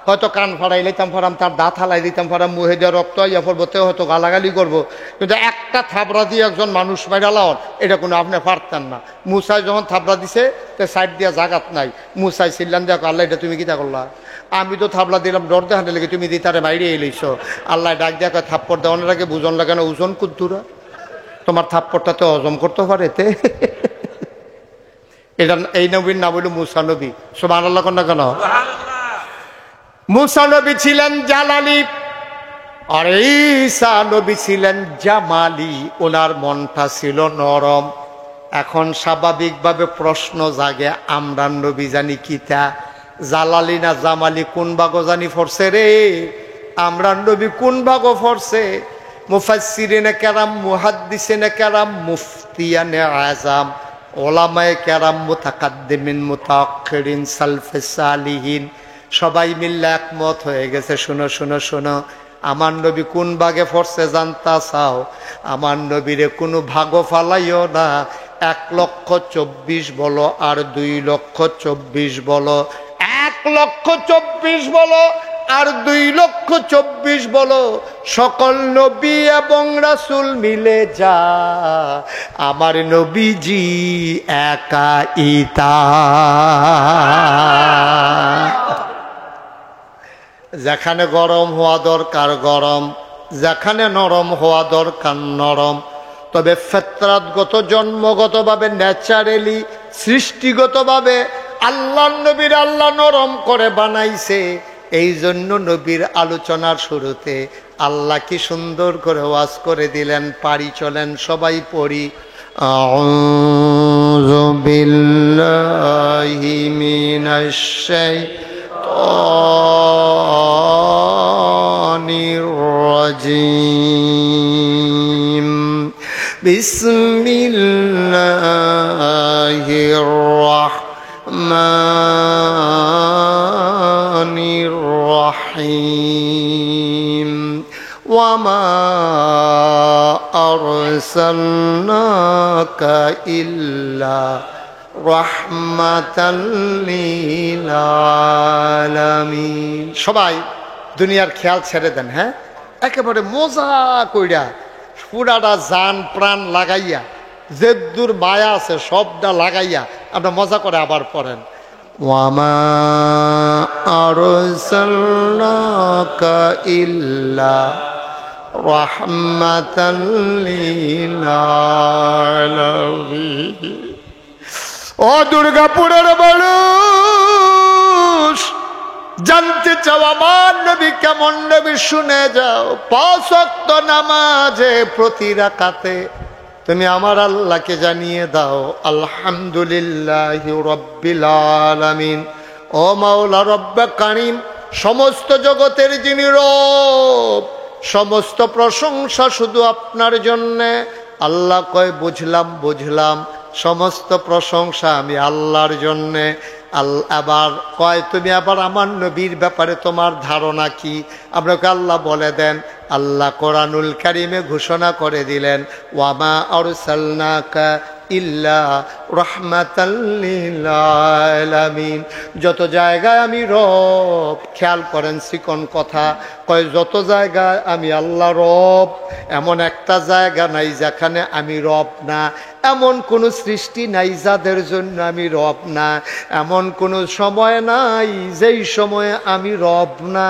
হয়তো কান ফাড়াই লইতাম ফারাম, তার দাঁত হালাই দিতাম ফারাম, মুহে দিয়ে রক্ত ইয়া পড়বো, তেও হয়তো গালাগালি করবো, কিন্তু একটা থাপড়া দিয়ে একজন মানুষ মাইরালাও এটা কোনো আপনি পারতেন না। মুসাই যখন থাপড়া দিছে তো সাইড দিয়া জাগাত নাই, মুসাই চিল্লান দেখো আল্লাহ এটা তুমি কিতা করলা, আমি তো থাপড়া দিলাম ডর দেখাতে লেগে তুমি দিতারে বাইরে এলেছ। আল্লাহ ডাক দিয়া কয় থাপ্পড় দেওয়ানোর আগে বুঝন লাগে না ওজন কুদ্দুরা, তোমার থাপ্পড়টা তো হজম করতে পারে এতে। এটা এই নবীর নাম হইল মুসা নবী। সুবহানাল্লাহ কন্যা কেন? মুসা নবী ছিলেন জালালি আর ঈসা নবী ছিলেন জামালি, ওনার মনটা ছিল নরম। এখন স্বাভাবিকভাবে প্রশ্ন জাগে আমরা নবী জানি কিতা, জালালি না জামালি কোন ভাগও জানি ফরছে রে, আমরা নবী কোন ভাগও ফরছে। মুফাসসিরিনে কেরাম, মুহাদ্দিসিনে কেরাম, মুফতিয়ানে আযম, ওলামায়ে কেরাম, মুতাকাদ্দিমিন, মুতাআখিরিন, সালফে সালিহিন সবাই মিললে একমত হয়ে গেছে। শোনো শোনো শোনো, আমার নবী কোন ভাগে ফরছে জানতা চাও? আমার নবীরে কোনো ভাগও ফালাইও না। 1,24,000 বলো আর 2,24,000 বলো, 1,24,000 বলো আর 2,24,000 বলো, সকল নবী এবং রাসূল মিলে যা আমার নবীজি একা ইতা। যেখানে গরম হওয়া দরকার গরম, যেখানে নরম হওয়া দরকার নরম। তবে ফিতরাতগত জন্মগতভাবে ন্যাচারালি সৃষ্টিগতভাবে আল্লাহর নবীর আল্লাহ নরম করে বানাইছে। এই জন্য নবীর আলোচনার শুরুতে আল্লাহ কি সুন্দর করে ওয়াজ করে দিলেন। পারি চলেন সবাই পড়ি, আউযু বিল্লাহি মিনাশ শাইতানির রাজিম, বিসমিল্লাহির রাহমানির রহিম, ওয়ামা আরসালনাকা ইল্লা রাহমাতাল লিল আলামিন। সবাই দুনিয়ার খেয়াল ছেড়ে দেন, হ্যাঁ, একেবারে মজা কইরা পুরাটা জান প্রাণ লাগাইয়া যেদুর মায়া আছে সবটা লাগাইয়া আপনার মজা করে আবার পড়েন, ওয়ামা আরসালনাকা ইল্লা রাহমাতাল লিল আলামিন। ও দুর্গাপুরের মানুষ, জানতে চাও আমার নবী কেমন নবী? শুনে যাও। 5 ওয়াক্ত নামাজে প্রতি রাকাতে তুমি আমার আল্লাহকে জানিয়ে দাও আলহামদুলিল্লাহি রাব্বিল আলামিন। ও মাওলা রব্বে কারীম, সমস্ত জগতের যিনি রব, সমস্ত প্রশংসা শুধু আপনার জন্যে। আল্লাহ কয় বুঝলাম বুঝলাম, সমস্ত প্রশংসা আমি আল্লাহর জন্যে। আবার কয় তুমি আবার আমার নবীর ব্যাপারে তোমার ধারণা কি? আপনাকে আল্লাহ বলে দেন। আল্লাহ কোরআনুল কারিমে ঘোষণা করে দিলেন, ওয়ামা আরসালনাকা ইল্লা রাহমাতাল লিল আলামিন। যত জায়গায় আমি রব, খেয়াল করেন চিকন কথা, কয় যত জায়গায় আমি আল্লাহ রব, এমন একটা জায়গা নাই যেখানে আমি রব না। এমন কোনো সৃষ্টি নাই যাদের জন্য আমি রব না। এমন কোনো সময় নাই যেই সময়ে আমি রব না।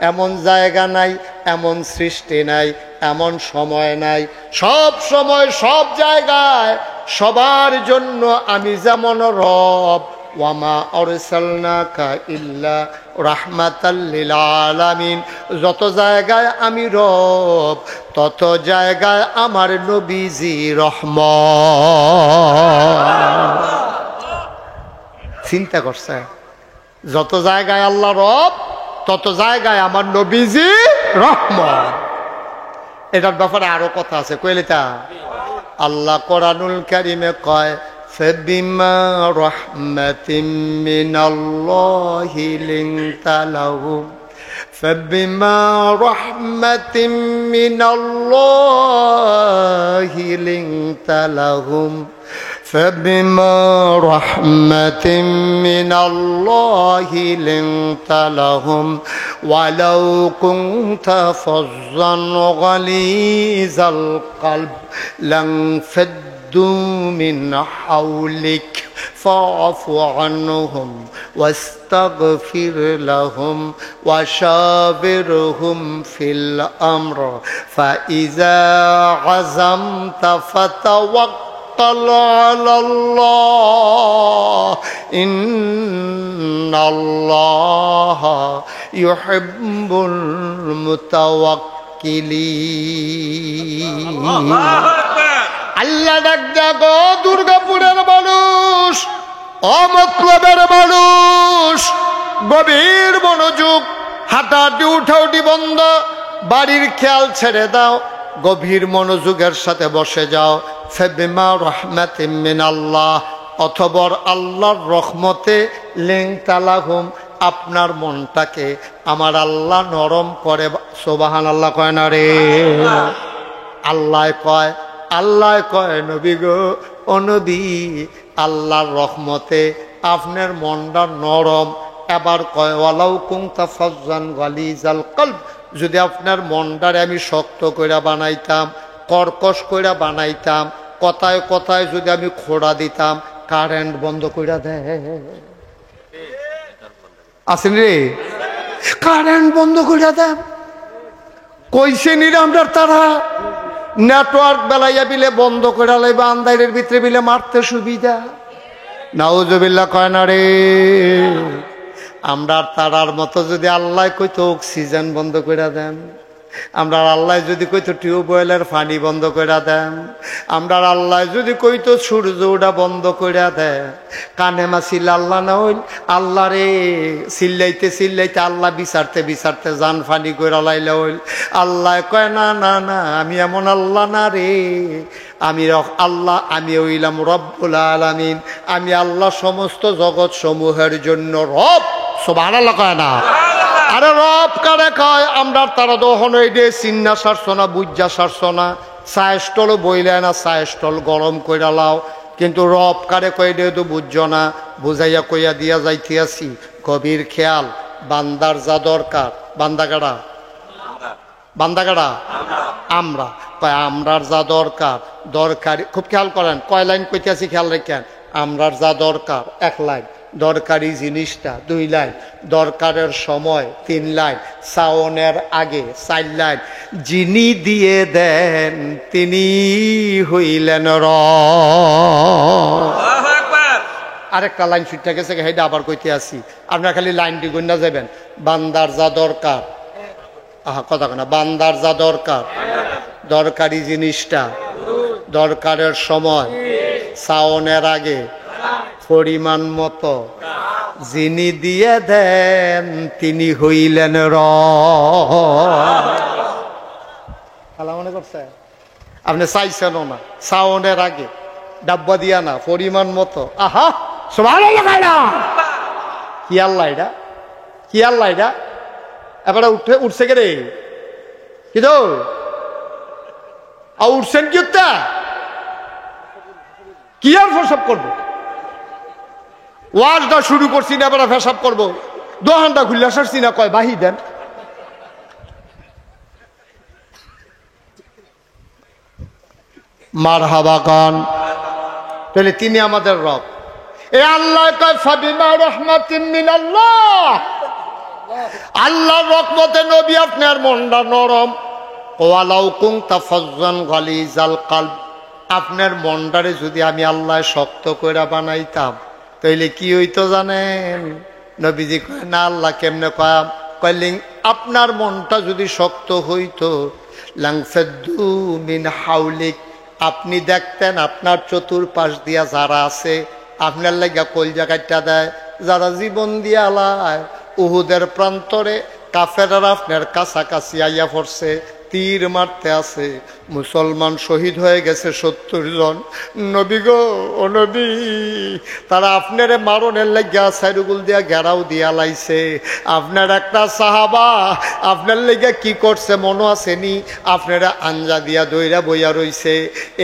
এমন জায়গা নাই, এমন সৃষ্টি নাই, এমন সময় নাই। সব সময় সব জায়গায় সবার জন্য আমি যেমন রব। ওয়ামা আরসালনাকা ইল্লা রাহমাতাল লিল আলামিন। যত জায়গায় আমি রব, তত জায়গায় আমার নবীজি রহমত। চিন্তা করছে, যত জায়গায় আল্লাহ রব, তত জায়গায় আমার নবীজি রহমত। এটার ব্যাপারে আরো কথা আছে, কইলে তা আল্লাহ কোরআনুল কারীমে কয় ফাবিমা রাহমাতিম মিনাল্লাহি লিনতা লাহুম ফাবিমা রাহমাতিম মিনাল্লাহি লিনতা লাহুম فبما رحمة من الله لنت لهم ولو كنت فظا غليظ القلب لانفضوا من حولك فاعف عنهم واستغفر لهم وشاورهم في الأمر فإذا عزمت فتوكل على الله إن الله يحب المتوكلين আল্লাহ ডাক দেখো দুর্গাপুরের মানুষ, অমতলবের মানুষ, গভীর মনোযোগ, হাঁটাহাঁটি উঠাউটি বন্ধ, বাড়ির খেয়াল ছেড়ে দাও, গভীর মনোযোগের সাথে বসে যাও। ফাবিমা রাহমাতিম মিনাল্লাহ, অথবা আল্লাহর রহমতে লিনতা লাহুম, আপনার মনটাকে আমার আল্লাহ নরম করে। সুবহানাল্লাহ কয় না রে? আল্লাহ কয় নবী গো, ও নবী, আল্লাহর রহমতে আপনার মনটা নরম। এবার কয় ওয়ালাউ কুনতা ফাজ্জান গালিজাল কলব, যদি আপনার মনটারে আমি শক্ত কইরা বানাইতাম, কর্কশ কইরা বানাইতাম, কথায় কথায় যদি আমি খোড়া দিতাম, কারেন্ট বন্ধ কইরা দেয়। আসেন রে, কারেন্ট বন্ধ কইরা দেয়। কইছে নিরে আমরা তারা নেটওয়ার্ক বেলাইয়া বিলে বন্ধ করে লাইবা, আন্দাইরের ভিতরে বিলে মারতে সুবিধা। নাউজুবিল্লাহ কয় না রে? আমরা তারার মতো যদি আল্লাহ কইতো অক্সিজেন বন্ধ করে দেন, আমরা আল্লাহ যদি কইতো টিউবওয়েলের পানি বন্ধ করে দেন, আমরা আল্লাহ যদি কইতো সূর্য ওটা বন্ধ করে দেয়, কানে মাসিল আল্লাহ না হইল আল্লাহ রে, চিল্লাইতে চিল্লাইতে আল্লাহ বিচারতে বিচারতে জান ফানি করে লাইলে হইল। আল্লাহ কয় না না না, আমি এমন আল্লাহ না রে, আমি আল্লাহ, আমি হইলাম রব্বুল আলামিন, আমি আল্লাহ সমস্ত জগৎ সমূহের জন্য রব। সুবহানাল্লাহ কয় না? আরে রব কারে কয়? আমরা তারা দহন হইডে চিন্না সারছো না, বুঝা সারছো না, চায় স্টল বইলে না, চায় স্টল গরম কইরা লাও, কিন্তু রব কারে কয় দে তো বুঝছো না, বুঝাইয়া কইয়া দিয়া যাইতে আছি। গভীর খেয়াল, বান্দার যা দরকার, বান্দাগাড়া বান্দাগাড়া আমরা কয় আমরার যা দরকার, দরকারি খুব খেয়াল করেন, কয় লাইন কইতে আছি খেয়াল রাখেন। আমরার যা দরকার 1 লাইন, দরকারি জিনিসটা 2 লাইন, দরকারের সময় 3 লাইন, সাওনের আগে 4 লাইন, যিনি দিয়ে দেন তিনি হইলেন রব। আরেকটা লাইন ছুটে গেছে, হেটা আবার কইতে আসি, আপনার খালি লাইনটি গণ্যা যাবেন। বান্দার যা দরকার, কথা না, বান্দার যা দরকার, দরকারি জিনিসটা, দরকারের সময়, সাওনের আগে, পরিমাণ মতো, যিনি দিয়ে দেন তিনি হইলেন রব। মনে করছে আপনি চাইছেনও না, সাওনের আগে, ডাব্বা দিয়া না, পরিমাণ মতো। আহা, সুবহানাল্লাহ! কি আল্লাহ এটা, কি আল্লাহ এটা? এবারে উঠছে কে রে? কি তো উঠছেন কি? কি আর ফসব করবো? ওয়াজটা শুরু করছি না, এবার ফেসাব করবো। দোহানটা খুললে সারছি না, কয় বাহি দেন। মারহাবা গান। তাহলে তিনি আমাদের রব। এ আল্লাহ কয় ফাবিমা রাহমাতিন মিনাল্লাহ, আল্লাহর রহমতে নবী আপনার মনটা নরম। ওয়ালাউ কুনতা ফাজ্জান গালিজাল কলব, আপনার মনটারে যদি আমি আল্লাহ শক্ত করে বানাইতাম, তাইলে কি হইতো জানেন? নবীজি কয় না, আল্লাহ কেমনে কয়, আপনার মনটা যদি শক্ত হইতো, লাংফাদ্দু মিন হাউলিক, আপনি দেখতেন আপনার চতুর্পাশ দিয়া যারা আছে আপনার লাগা কলজা কাটটা দেয়, যারা জীবন দিয়া আলায়, উহুদের প্রান্তরে কাফেররা আপনার কাছাকাছি আইয়া পড়ছে, তীর মারতে আছে, মুসলমান শহীদ হয়ে গেছে 70 জন। নবী গো, ও নবী, তারা আপনারে মারণের লাগিয়া সাইরুগুল দিয়া ঘেরাও দিয়া লাইছে। আপনার একটা সাহাবা আপনার লেগে কি করছে মনে আসেনি? আপনারা আঞ্জা দিয়া দইরা বইয়া রইছে।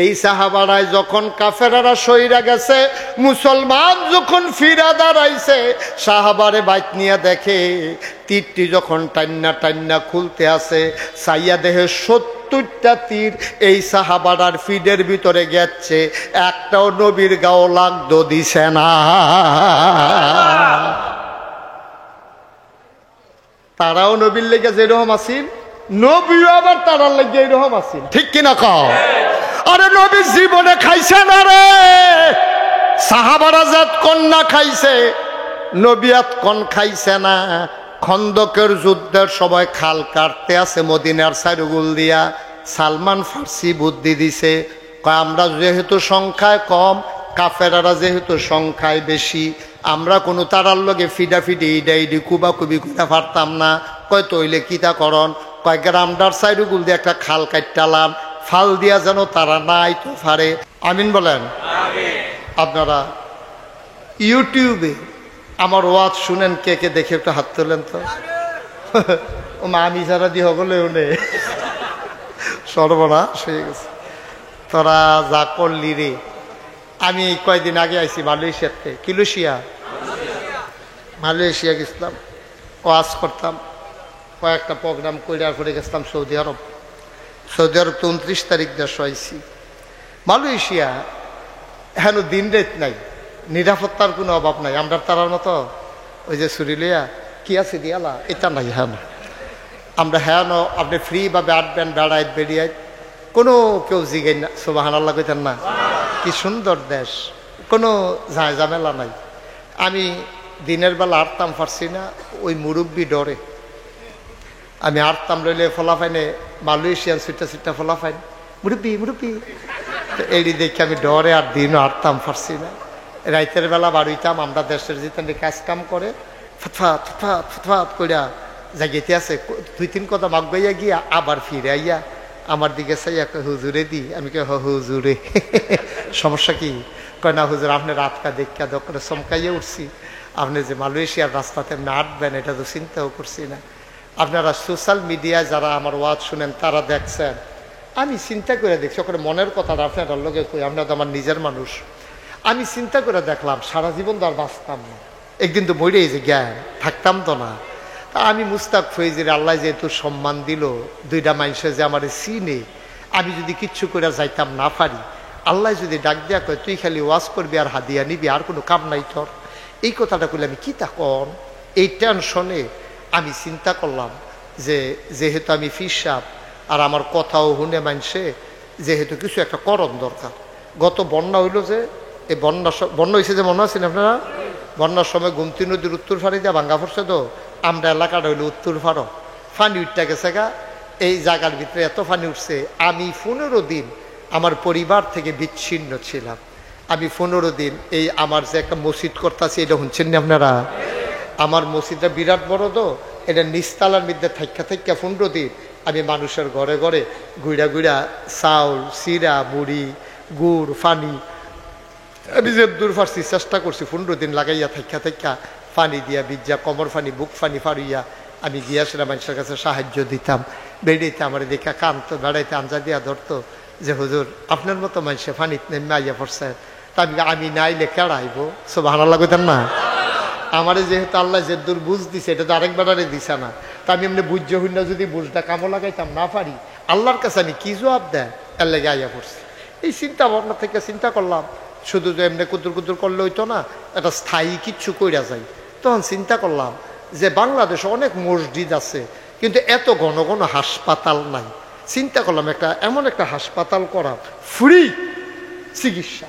এই সাহাবারাই যখন কাফেরারা সইরা গেছে, মুসলমান যখন ফিরা দাঁড়াইছে, সাহাবারে বাইক নিয়ে দেখে তীরটি যখন টান্না টান্না খুলতে আছে, সাইয়া দেহে 70টা তীর এই সাহাবারার ফিডের ভিতরে গেছে, একটাও নবীর গাও লাগতো দিছে না। তারাও নবীর লেগে যেরকম আসিল, নবীও আবার তারার লেগে এরকম আসিল, ঠিক কিনা কও? আরে নবী জীবনে খাইছে না রে, সাহাবারা জাত কন্যা খাইছে, নবিয়াত কন খাইছে না। খন্দকের যুদ্ধের সময় খাল কাটতে আছে মদিনার সাইরুগুল দিয়া, সালমান ফার্সি বুদ্ধি দিছে, কয় আমরা যেহেতু সংখ্যায় কম, কাফেরারা যেহেতু সংখ্যায় বেশি, আমরা কোনো তারার লগে ফিডাফিডি ইডাইডি কুবাকুবি করে পারতাম না। কয় তৈলে কিতা করন? কয় গ্রামদার সাইরুগুল দিয়ে একটা খাল কাটটালাম, ফাল দিয়া যেন তারা নাই তো পারে। আমিন বলেন। আপনারা ইউটিউবে আমার ওয়াজ শুনেন, কে কে দেখে একটু হাত তোলেন তো। ও মা, আমি যারা দিয়ে হগলে উনে সর্বনাশ হয়ে গেছে। তোরা যা করলি রে। আমি কয়দিন আগে আইছি মালয়েশিয়াতে, মালয়েশিয়া গেছিলাম, ওয়াজ করতাম, কয়েকটা প্রোগ্রাম করে গেছিলাম সৌদি আরব। সৌদি আরব তো 29 তারিখ দেশ আইছি। মালয়েশিয়া হেন দিন রেত নাই, নিরাপত্তার কোনো অভাব নাই। আমরা তারার মতো ওই যে সুরিলিয়া কি আছে দিয়ালা, এটা নাই। হ্যাঁ, আমরা হ্যাঁ আপনি ফ্রিভাবে আটবেন, বেড়াইত বেরিয়াইত, কোনো কেউ জিগাই না। সুবহানাল্লাহ কইতেন না? কি সুন্দর দেশ, কোনো ঝামেলা নাই। আমি দিনের বেলা আটতাম পারছি না, ওই মুরব্বি ডরে। আমি আটতাম লইলে ফলাফাইনে মালয়েশিয়ান সুইটা ফলাফাইন, মুরব্বি মুরব্বি, এড়ি দেখে আমি ডরে আর দিনও আটতাম পারছি না। রাইতের বেলা বাড়িতাম, আমরা দেশের যেতেন কাজ কাম করে ফতফাত ফতফাত ফতফাত করিয়া জাগিতে আছে, 2-3 কথা মাগবাইয়া গিয়া আবার ফিরে আইয়া আমার দিকে চাইয়া হুজুরে দি। আমি কে হুজুরে সমস্যা কি? কয় না হুজুর, আপনি রাতকা দেখা দোকানে চমকাইয়া উঠছি, আপনি যে মালয়েশিয়ার রাস্তাতে আপনি আটবেন এটা তো চিন্তাও করছি না। আপনারা সোশ্যাল মিডিয়ায় যারা আমার ওয়াজ শুনেন তারা দেখছেন, আমি চিন্তা করে দেখছি, ওখানে মনের কথাটা আপনারা লোকে কই, আপনারা তো আমার নিজের মানুষ। আমি চিন্তা করে দেখলাম সারা জীবন তো আর বাঁচতাম না, একদিন তো মরেই যে জ্ঞান থাকতাম তো না। তা আমি মুস্তাক ফৈজির আল্লাহ যেহেতু সম্মান দিল, 2টা মানুষে যে আমার চিনে, আমি যদি কিচ্ছু করে যাইতাম না পারি, আল্লাহ যদি ডাক দেয়া কয় তুই খালি ওয়াজ করবি আর হাদিয়া নিবি, আর কোনো কাম নাই তোর, এই কথাটা কইলে আমি কি তা কন? এই টেনশনে আমি চিন্তা করলাম যে যেহেতু আমি ফিসাব আর আমার কথাও শুনে মানছে, যেহেতু কিছু একটা করণ দরকার। গত বন্যা হইল যে, এই বন্যা হয়েছে যে মনে আছেন আপনারা? বন্যার সময় গোমতী নদীর উত্তর ফাড়ি দিয়ে ভাঙ্গা পড়ছে তো, আমরা এলাকাটা হইলো উত্তর ফাড়ো, ফানি উঠতে গেছে গা। এই জায়গার ভিতরে এত ফানি উঠছে, আমি 15 দিন আমার পরিবার থেকে বিচ্ছিন্ন ছিলাম। আমি 15 দিন এই আমার যে একটা মসজিদ করতেছি, এটা শুনছেন না আপনারা? আমার মসজিদটা বিরাট বড় তো, এটা নিচতলার মধ্যে থাইকা 15 দিন আমি মানুষের ঘরে ঘরে গুড়া চাউল, চিরা, মুড়ি, গুড়, ফানি, আমি যে দূর ফারছি চেষ্টা করছি 15 দিন লাগাইয়া থাইকা ফানি দিয়া বিজ্জা কমর ফানি, বুক ফানি ফাড়িয়া আমি গিয়া সেটা মানুষের কাছে সাহায্য দিতাম। বেড়াইতে আমার দেখা কান্ত বেড়াইতে আঞ্জা দিয়া ধরতো যে হুজুর আপনার মতো মানুষে ফানিত নেমে আইয়া পড়ছে, তা আমি নাইলে কেড়াইব। সুবহানাল্লাহ কইতাম না? আমারে যেহেতু আল্লাহ যে দূর বুঝ দিছে, এটা তো আরেকবারে দিছে না, তা আমি এমনি বুঝ্য হইনা যদি বুঝটা কামো লাগাইতাম না পারি, আল্লাহর কাছে আমি কি জবাব দেয়, এর লেগে আইয়া পড়ছি। এই চিন্তা ভাবনা থেকে চিন্তা করলাম শুধু যে এমনি কুতুর করলে হইতো না, একটা স্থায়ী কিচ্ছু কইরা যায়। তখন চিন্তা করলাম যে বাংলাদেশে অনেক মসজিদ আছে, কিন্তু এত ঘন ঘন হাসপাতাল নাই। চিন্তা করলাম এমন একটা হাসপাতাল করা, ফ্রি চিকিৎসা,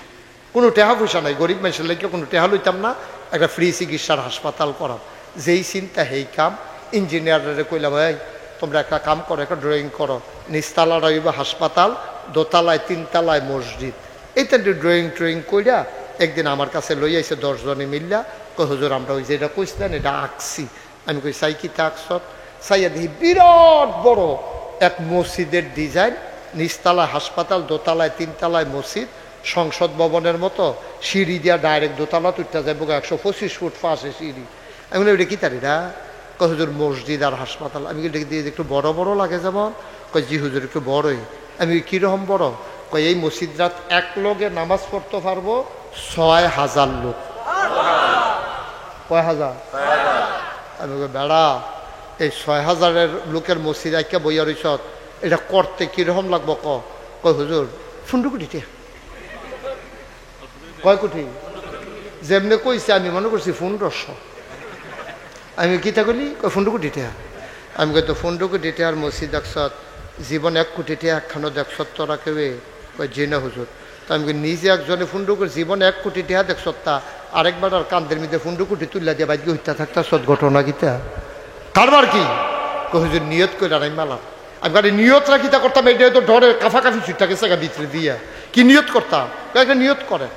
কোনো টেহা পয়সা নাই, গরিব মানুষের লেগে কোনো টেহা লইতাম না, একটা ফ্রি চিকিৎসার হাসপাতাল করা। যেই চিন্তা সেই কাম। ইঞ্জিনিয়াররা কইলাম, ভাই তোমরা একটা কাম করো, একটা ড্রয়িং করো, নিচতলা রইব হাসপাতাল, দোতলায় 3 তলায় মসজিদ। এইটা ড্রয়িং কইরা একদিন আমার কাছে লই আইছে 10 জনে মিল্লা, কই হুজুর আমরা ওই যে এটা কইছিলেন এটা আঁকছি। আমি কই চাই কি তা আঁকছ? চাইয়া দেখি বিরাট বড় এক মসজিদের ডিজাইন, নিচতলায় হাসপাতাল, দোতলায় 3 তলায় মসজিদ, সংসদ ভবনের মতো সিঁড়ি দিয়া ডাইরেক্ট দোতলা তুলতে যাবো, 125 ফুট ফাঁসে সিঁড়ি। আমি বলি, এটা কি তারিরা? কয় হুজুর মসজিদ আর হাসপাতাল। আমি এটা দিয়ে একটু বড় বড় লাগে যেমন? কয় জি হুজুর একটু বড়ই। আমি কীরকম বড়? কয় এই মসজিদরাত এক লোকে নামাজ পড়তে পারবো 6000 লোক। কয় হাজার? আমি বেড়া, এই 6000 লোকের মসজিদ আইকা বইয়া রইছ, এটা করতে কিরকম লাগবো? কয় হুজুর 15 কোটি টাকা। কয় কোটি? যেমনি কইছে আমি মনে করছি 1500। আমি কিতা করি? কয় 15 কোটি টাকা। আমি কই তো 15 কোটি টাকার মসজিদ দেখছ? জীবন 1 কোটি টাকা একখানো দেখছ তোরা কেউ? কয় জি না হুজুর। তো আমি নিজে একজনে 15 কোটি, জীবন 1 কোটি টাকা দেখছ, তা আরেকবার আর কান্দের মধ্যে 15 কোটি তুললা দিয়ে বাইকে হইতা থাকতা সৎ ঘটনা কিতা কারবার কি? কয় হুজুর নিয়ত করে আর আমি মালাম। আমি গাড়ি নিয়ত রাখিতা করতাম, এটা তো ডরে কাফাকাফি ছুটটা গেছে ভিতরে দিয়া। কি নিয়ত করতাম? একটা নিয়ত করে।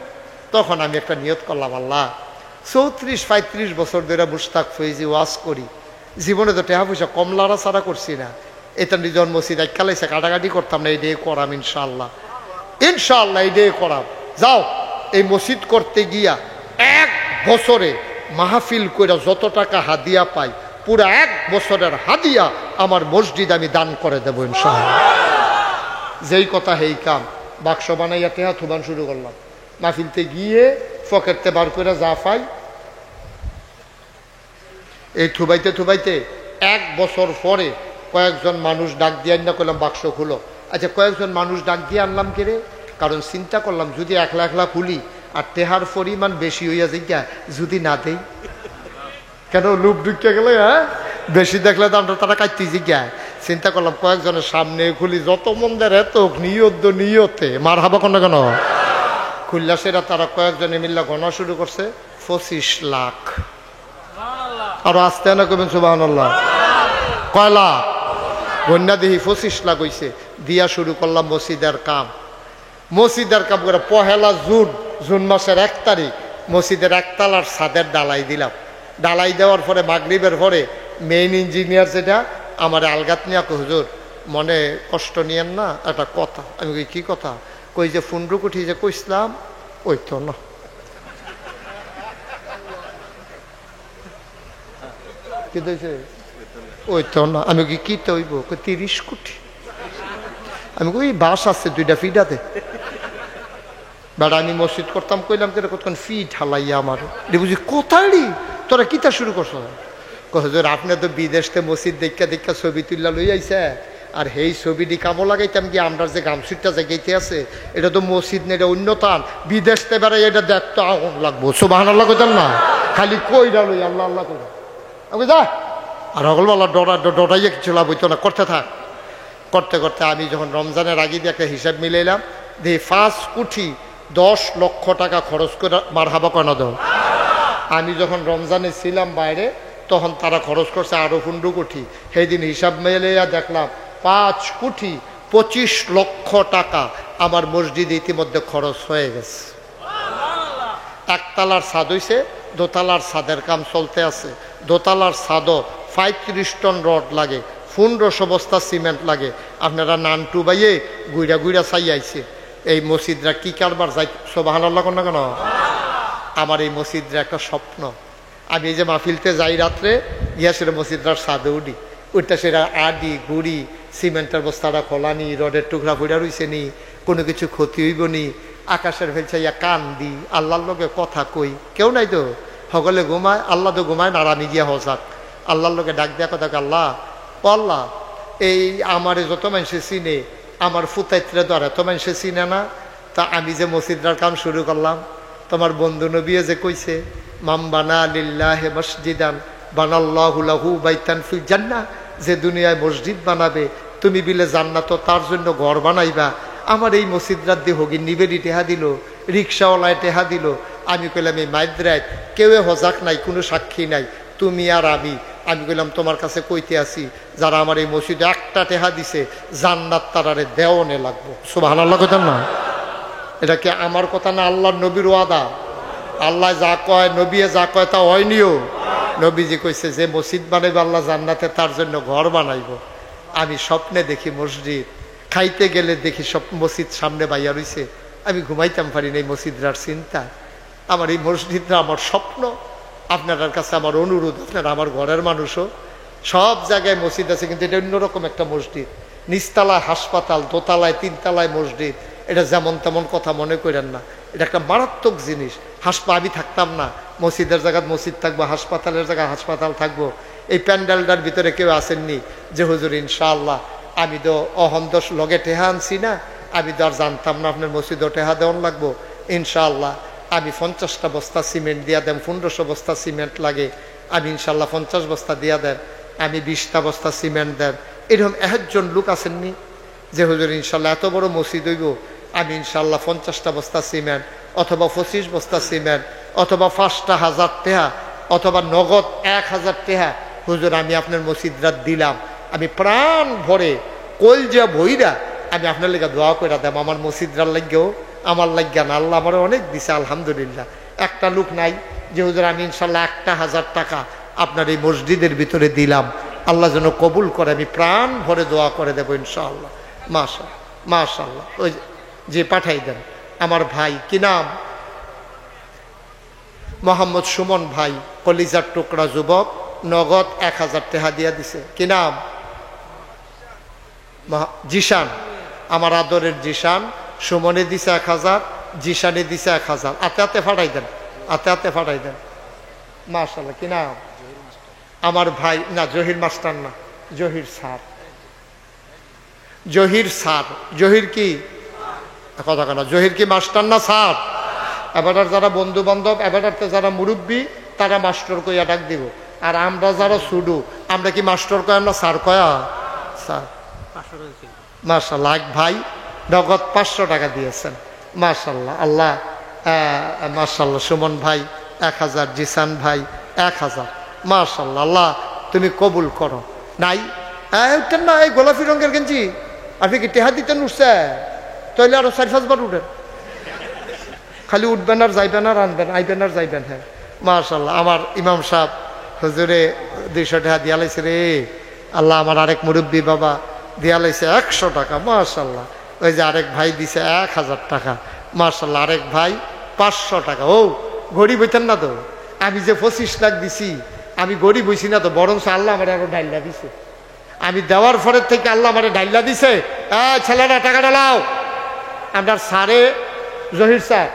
তখন আমি একটা নিয়ত করলাম, আল্লাহ 34-35 বছর ধরে মুস্তাক ফৈজি ওয়াজ করি, জীবনে তো টাকা পয়সা কম লড়া ছাড়া করছি না। এটা নিজের মসজিদ এককালাইছে কাটাকাটি করতাম না, এই ডে করাম ইনশাআল্লাহ। ইনশাআল্লাহ এই ডে করাম। যাও, এই মসজিদ করতে গিয়া 1 বছরে মাহফিল করে যত টাকা হাদিয়া পাই, পুরো 1 বছরের হাদিয়া আমার মসজিদ আমি দান করে দেবো ইনশাআল্লাহ। যেই কথা হেই কাম, বাক্স বানাইয়া টেহা থুবান শুরু করলাম। মাহফিলতে গিয়ে পকেটতে বার করে যা পাই এই থুবাইতে থুবাইতে 1 বছর পরে কয়েকজন মানুষ ডাক দিয়ে আনলা, করলাম বাক্স খুলো। আচ্ছা, কয়েকজন মানুষ ডাক দিয়ে আনলাম কেরে? কারণ চিন্তা করলাম যদি একলা একলা খুলি আর টেহার পরিমাণ বেশি হইয়া যায়, যদি না দেই কেন লুপ ঢুকিয়া গেলে, হ্যাঁ বেশি দেখলে দামটা তারা কাটতে জিজ্ঞায়। চিন্তা করলাম কয়েকজনের সামনে খুলি, যত মন্দের এত নিয়ত নিয়তে মার হাবা কেন কেন খুললা, সেটা তারা কয়েকজনে মিল্লা গণা শুরু করছে 25 লাখ। আরো আসতে না করবেন সুবহানাল্লাহ। কয় লাখ? গন্যা দেখি 25 লাখ হইছে। দিয়া শুরু করলাম মসজিদের কাম। মসজিদের কাম করে 1 জুন মাসের 1 তারিখ মসজিদের 1 তলার ছাদের ডালাই দিলাম। ডালাই দেওয়ার পরে মাগরিবের পরে মেইন ইঞ্জিনিয়ার যেটা আমার আলগাত নিয়া, হুজুর মনে কষ্ট নিয়েন না, একটা কথা। আমি কই কি কথা? কই যে 15 কোটি যে কইসলাম ওই তো না। কি দিয়েছে? ওই তো না। আমি কি তো হইব? 30 কোটি। আমি কই বাস আছে 2টা ফিডাতে। বেড়া আমি মসজিদ করতাম, কইলাম কেন কতক্ষণ ফি ঢালাইয়া আমার বুঝি কোথায় তোরা কিতা শুরু করছ? হুজুর আপনি তো বিদেশতে মসজিদ দেখা দেখা ছবি তুললা লই আইছে, আর সেই ছবিটি কামো লাগাইতাম কি আমরা যে গামছুটটা জায়গাইতে আছে, এটা তো মসজিদ না, এটা অন্যতান। বিদেশতে বেড়াই এটা দেখতে আগুন লাগবো। সুবহানাল্লাহ কইতাম না, খালি কইরা লই আল্লাহ আল্লাহ করে আমি যা। আর হগলবেলা ডরাইয়া কিছু লাভ হইতো না, করতে থাক। করতে করতে আমি যখন রমজানের আগে দিয়ে একটা হিসাব মিলাইলাম, যে 5 কোটি 10 লক্ষ টাকা খরচ করে মার হাবা কেন দাও। আমি যখন রমজানে ছিলাম বাইরে, তখন তারা খরচ করছে আরো 15 কোটি। সেই দিন হিসাব মিলাইয়া দেখলাম 5 কোটি 25 লক্ষ টাকা আমার মসজিদে ইতিমধ্যে খরচ হয়ে গেছে। 1 তলার ছাদ হইছে, 2 তলার ছাদের কাম চলতে আছে। 2 তলার ছাদও 35 টন রড লাগে, 1500 বস্তা সিমেন্ট লাগে। আপনারা নানটু বাইয়ে গুইরা গুইরা চাই আইছে। এই মসজিদরা কি কারবার যাই, সুবহানাল্লাহ কোন না কেন? আমার এই মসজিদরা একটা স্বপ্ন। আমি এই যে মাহফিলতে যাই রাত্রে, গিয়াসের মসজিদটার ছাদে উঠি, ওইটা সেটা আডি গুড়ি সিমেন্টের বস্তাটা খোলানি, রডের টুকরা ফুড়া রইছে নি, কোনো কিছু ক্ষতি হইব নি। আকাশের ফেলছাইয়া কান দি, আল্লাহর লগে কথা কই, কেউ নাই তো, সকলে ঘুমায়, আল্লাহ তো ঘুমায় না, আমি গিয়া হজাক আল্লাহর লগে ডাক দেয়া কথা, আল্লাহ ও আল্লাহ, এই আমারে যত মানুষে চিনে, আমার ফুতাইত্রে তো আর এত মানুষে চিনে না। তা আমি যে মসজিদটার কাম শুরু করলাম, তোমার বন্ধু নবিয়ে যে কইছে, মাম বানা লিল্লাহি মসজিদান বানাল্লাহু লাহু বাইতান ফিল জান্নাহ, যে দুনিয়ায় মসজিদ বানাবে তুমি বিলে জান্নাত তার জন্য ঘর বানাইবা। আমার এই মসজিদরাত দিয়ে হগির নিবেদি টেহা দিল, রিক্সাওয়ালায় টেহা দিল। আমি কইলাম এই মাইদ্রায় কেউ হজাক নাই, কোনো সাক্ষী নাই, তুমি আর আমি কইলাম তোমার কাছে কইতে আসি, যারা আমার এই মসজিদে একটা টেহা দিছে জান্নাত তারারে দেওয়ানে লাগবো। সুবহানাল্লাহ কইতাম না? এটা কি আমার কথা না, আল্লাহর নবীর ওয়াদা। আল্লাহ যা কয়, নবীয়ে যা কয় তা হয়নিও। নবীজি কইছে যে মসজিদ বানাইবে আল্লাহ জান্নাতে তার জন্য ঘর বানাইব। আমি স্বপ্নে দেখি মসজিদ, খাইতে গেলে দেখি সব মসজিদ সামনে বাইয়া রইছে, আমি ঘুমাইতাম পারি না এই মসজিদরার চিন্তা। আমার এই মসজিদরা আমার স্বপ্ন। আপনার কাছে আমার অনুরোধ, আপনারা আমার ঘরের মানুষও, সব জায়গায় মসজিদ আছে কিন্তু এটা অন্যরকম একটা মসজিদ। নিচতলায় হাসপাতাল, দোতলায় তিনতলায় মসজিদ, এটা যেমন তেমন কথা মনে করেন না, এটা একটা মারাত্মক জিনিস। আমি থাকতাম না, মসজিদের জায়গায় মসজিদ থাকবো, হাসপাতালের জায়গায় হাসপাতাল থাকবো। এই প্যান্ডেলটার ভিতরে কেউ আসেননি যে হুজুর ইনশাআল্লাহ আমি তো অহন্দস লগে টেহা আনছি না, আমি তো আর জানতাম না আপনার মসজিদও টেহা দেওয়ান লাগবো, ইনশাআল্লাহ আমি 50টা বস্তা সিমেন্ট দিয়া দেন, 1500 বস্তা সিমেন্ট লাগে, আমি ইনশাআল্লাহ 50 বস্তা দিয়া দেন, আমি 20টা বস্তা সিমেন্ট দেন। এরকম একজন লোক আসেননি যে হুজুর ইনশাআল্লাহ এত বড় মসজিদ হইব, আমি ইনশাআল্লাহ 50টা বস্তা সিমেন্ট অথবা 25 বস্তা সিমেন্ট অথবা 5টা হাজার টেহা অথবা নগদ 1000 টেহা হুজুর আমি আপনার মসজিদরা দিলাম, আমি প্রাণ ভরে কলজা ভইরা আমি আপনার লেগে দোয়া করে দেব, আমার মসজিদরার লাগেও আমার লাগিয়া না, আল্লাহ আমার অনেক দিছে আলহামদুলিল্লাহ। একটা লোক নাই যে হুজুর আমি ইনশাল্লাহ 1000 টাকা আপনার এই মসজিদের ভিতরে দিলাম, আল্লাহ যেন কবুল করে, আমি প্রাণ ভরে দোয়া করে দেবো ইনশাআল্লাহ। মাশাআল্লাহ মাশাআল্লাহ। ওই যে পাঠাই দেন আমার ভাই, কি নাম? মোহাম্মদ সুমন ভাই, কলিজার টুকরা যুবক, নগদ 1000 টাকা দিয়া দিছে। কি নাম? জিশান, আমার আদরের জিশান। সুমনে দিছে 1000, জিশানে দিছে 1000। আতে আতে ফাটাই দেন, আতে আতে ফাটাই দেন। মাশাআল্লাহ। কি নাম? আমার ভাই, না জহির মাস্টার না, জহির স্যার, জহির স্যার। জহির কি কথা কেন? জহির কি মাস্টার না স্যার? এবার যারা বন্ধু বান্ধব, এবার যারা মুরব্বী তারা মাস্টার কইয়া ডাক দিব, আর আমরা যারা ছুডু আমরা কি মাস্টার কয়া না স্যার কয়া? স্যার। মাশাআল্লাহ। এক ভাই নগদ 500 টাকা দিয়েছেন। মাশাআল্লাহ। আল্লাহ মাশাআল্লাহ। সুমন ভাই 1000, জিসান ভাই 1000। মাশাআল্লাহ। আল্লাহ তুমি কবুল করো। নাই উঠতেন না এই গোলাপি রঙের গেঞ্জি, আপনি কি টেহা দিতেন? উঠছে তাইলে আরো 4-5 বার উঠেন, খালি উঠবেন আর যাইবেন আর আনবেন, আইবেন আর যাইবেন। হ্যাঁ মাশাআল্লাহ। আমার ইমাম সাহেব হুজুরে 200 টাকা দিয়া লাইছে রে আল্লাহ। আমার আরেক মুরব্বী বাবা দিয়া লাইছে 100 টাকা। মাশাআল্লাহ। ওই যে আরেক ভাই দিছে 1000 টাকা। মাশাআল্লাহ। আরেক ভাই 500 টাকা। ও গরিব হইতেন না তো, আমি যে 25 লাখ দিছি আমি গরিব হইছি না তো, বরং আল্লাহ আমার আরো ডাইল্লা দিছে। আমি দেওয়ার পরের থেকে আল্লাহ আমার ডাইল্লা দিছে। ছেলেরা টাকা ডালাও। আপনার স্যারে জহির স্যার,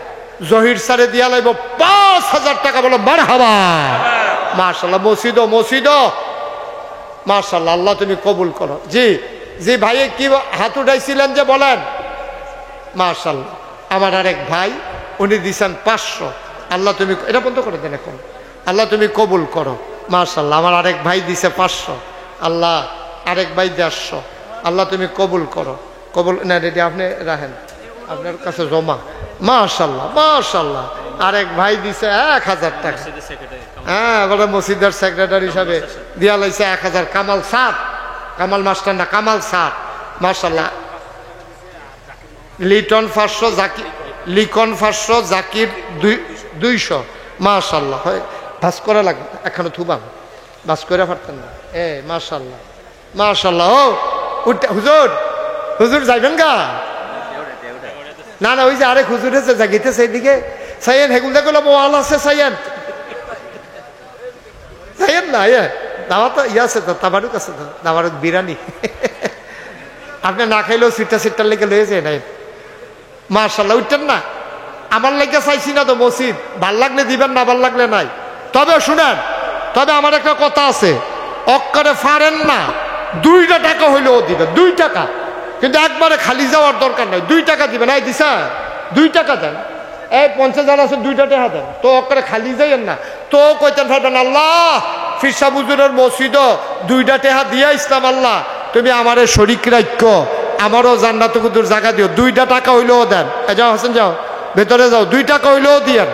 জহির স্যারে দিয়া লাইব 5000 টাকা। বলো মারহাবা। মাশাআল্লাহ। মসজিদ মসজিদ মাশাআল্লাহ। আল্লাহ তুমি কবুল করো। জি জি ভাই কি হাত উঠাইছিলেন যে বলেন? মাশাআল্লাহ। আমার আরেক ভাই উনি দিছেন 500। আল্লাহ তুমি এটা বন্ধ করে দেন এখন। আল্লাহ তুমি কবুল করো। মাশাআল্লাহ। আমার আরেক ভাই দিছে 500। আল্লাহ আরেক ভাই 150। আল্লাহ তুমি কবুল করো। কবুল না রেডি আপনি রাখেন আপনার কাছে জমা। মাশাআল্লাহ মাশাআল্লাহ। আরেক ভাই দিছে 1000 টাকা। হ্যাঁ বলে মসজিদের সেক্রেটারি হিসাবে দিয়া লাইছে 1000। কামাল স্যার, কামাল মাস্টার না, কামাল স্যার। মাশাআল্লাহ। লিটন 500, জাকির লিখন 500, জাকির 200। মাশাআল্লাহ। ভাস করা লাগবে এখনো থুবাম, ভাস করে পারতেন না। মাশাআল্লাহ মাশাআল্লাহ। ও হুজুর, হুজুর যাইবেন গা? না না, ওই যে আরেক হুজুর আছে জাগিতেছে এইদিকে। সাইয়েন হেগুল দেখলো মোয়াল আছে, সাইয়েন সাইয়েন না। দাওয়া তো ইয়ে আছে তো, তাবারুক আছে তো, তাবারুক বিরিয়ানি। আপনি না খাইলেও সিটটার লেগে লয়ে যায় নাই। মাশাআল্লাহ। উঠতেন না? আমার লেগে চাইছি না তো মসজিদ, ভাল লাগলে দিবেন, না ভাল লাগলে নাই। তবে শুনেন, তবে আমার একটা কথা আছে, অক্কারে ফারেন না, 2 টাকা হইলেও দিবেন, 2 টাকা। কিন্তু একবারে খালি যাওয়ার দরকার নাই, 2 টাকা দিবেন। এই দিছা 2 টাকা দেন, এই 50,000 আছে 2টা টাকা দেন, তো অক্কারে খালি যাইয়েন না। তো কইতেন পারবেন আল্লাহ ফিরসা বুজুরের মসজিদ 2টা টাকা দিয়া ইসলাম, আল্লাহ তুমি আমারে শরীক রাখো, আমারও জান্নাত কুদুর জায়গা দিও। 2 টাকা হইলেও দেন। যাও হাসান যাও, ভেতরে যাও, 2 টাকা হইলেও দিয়েন,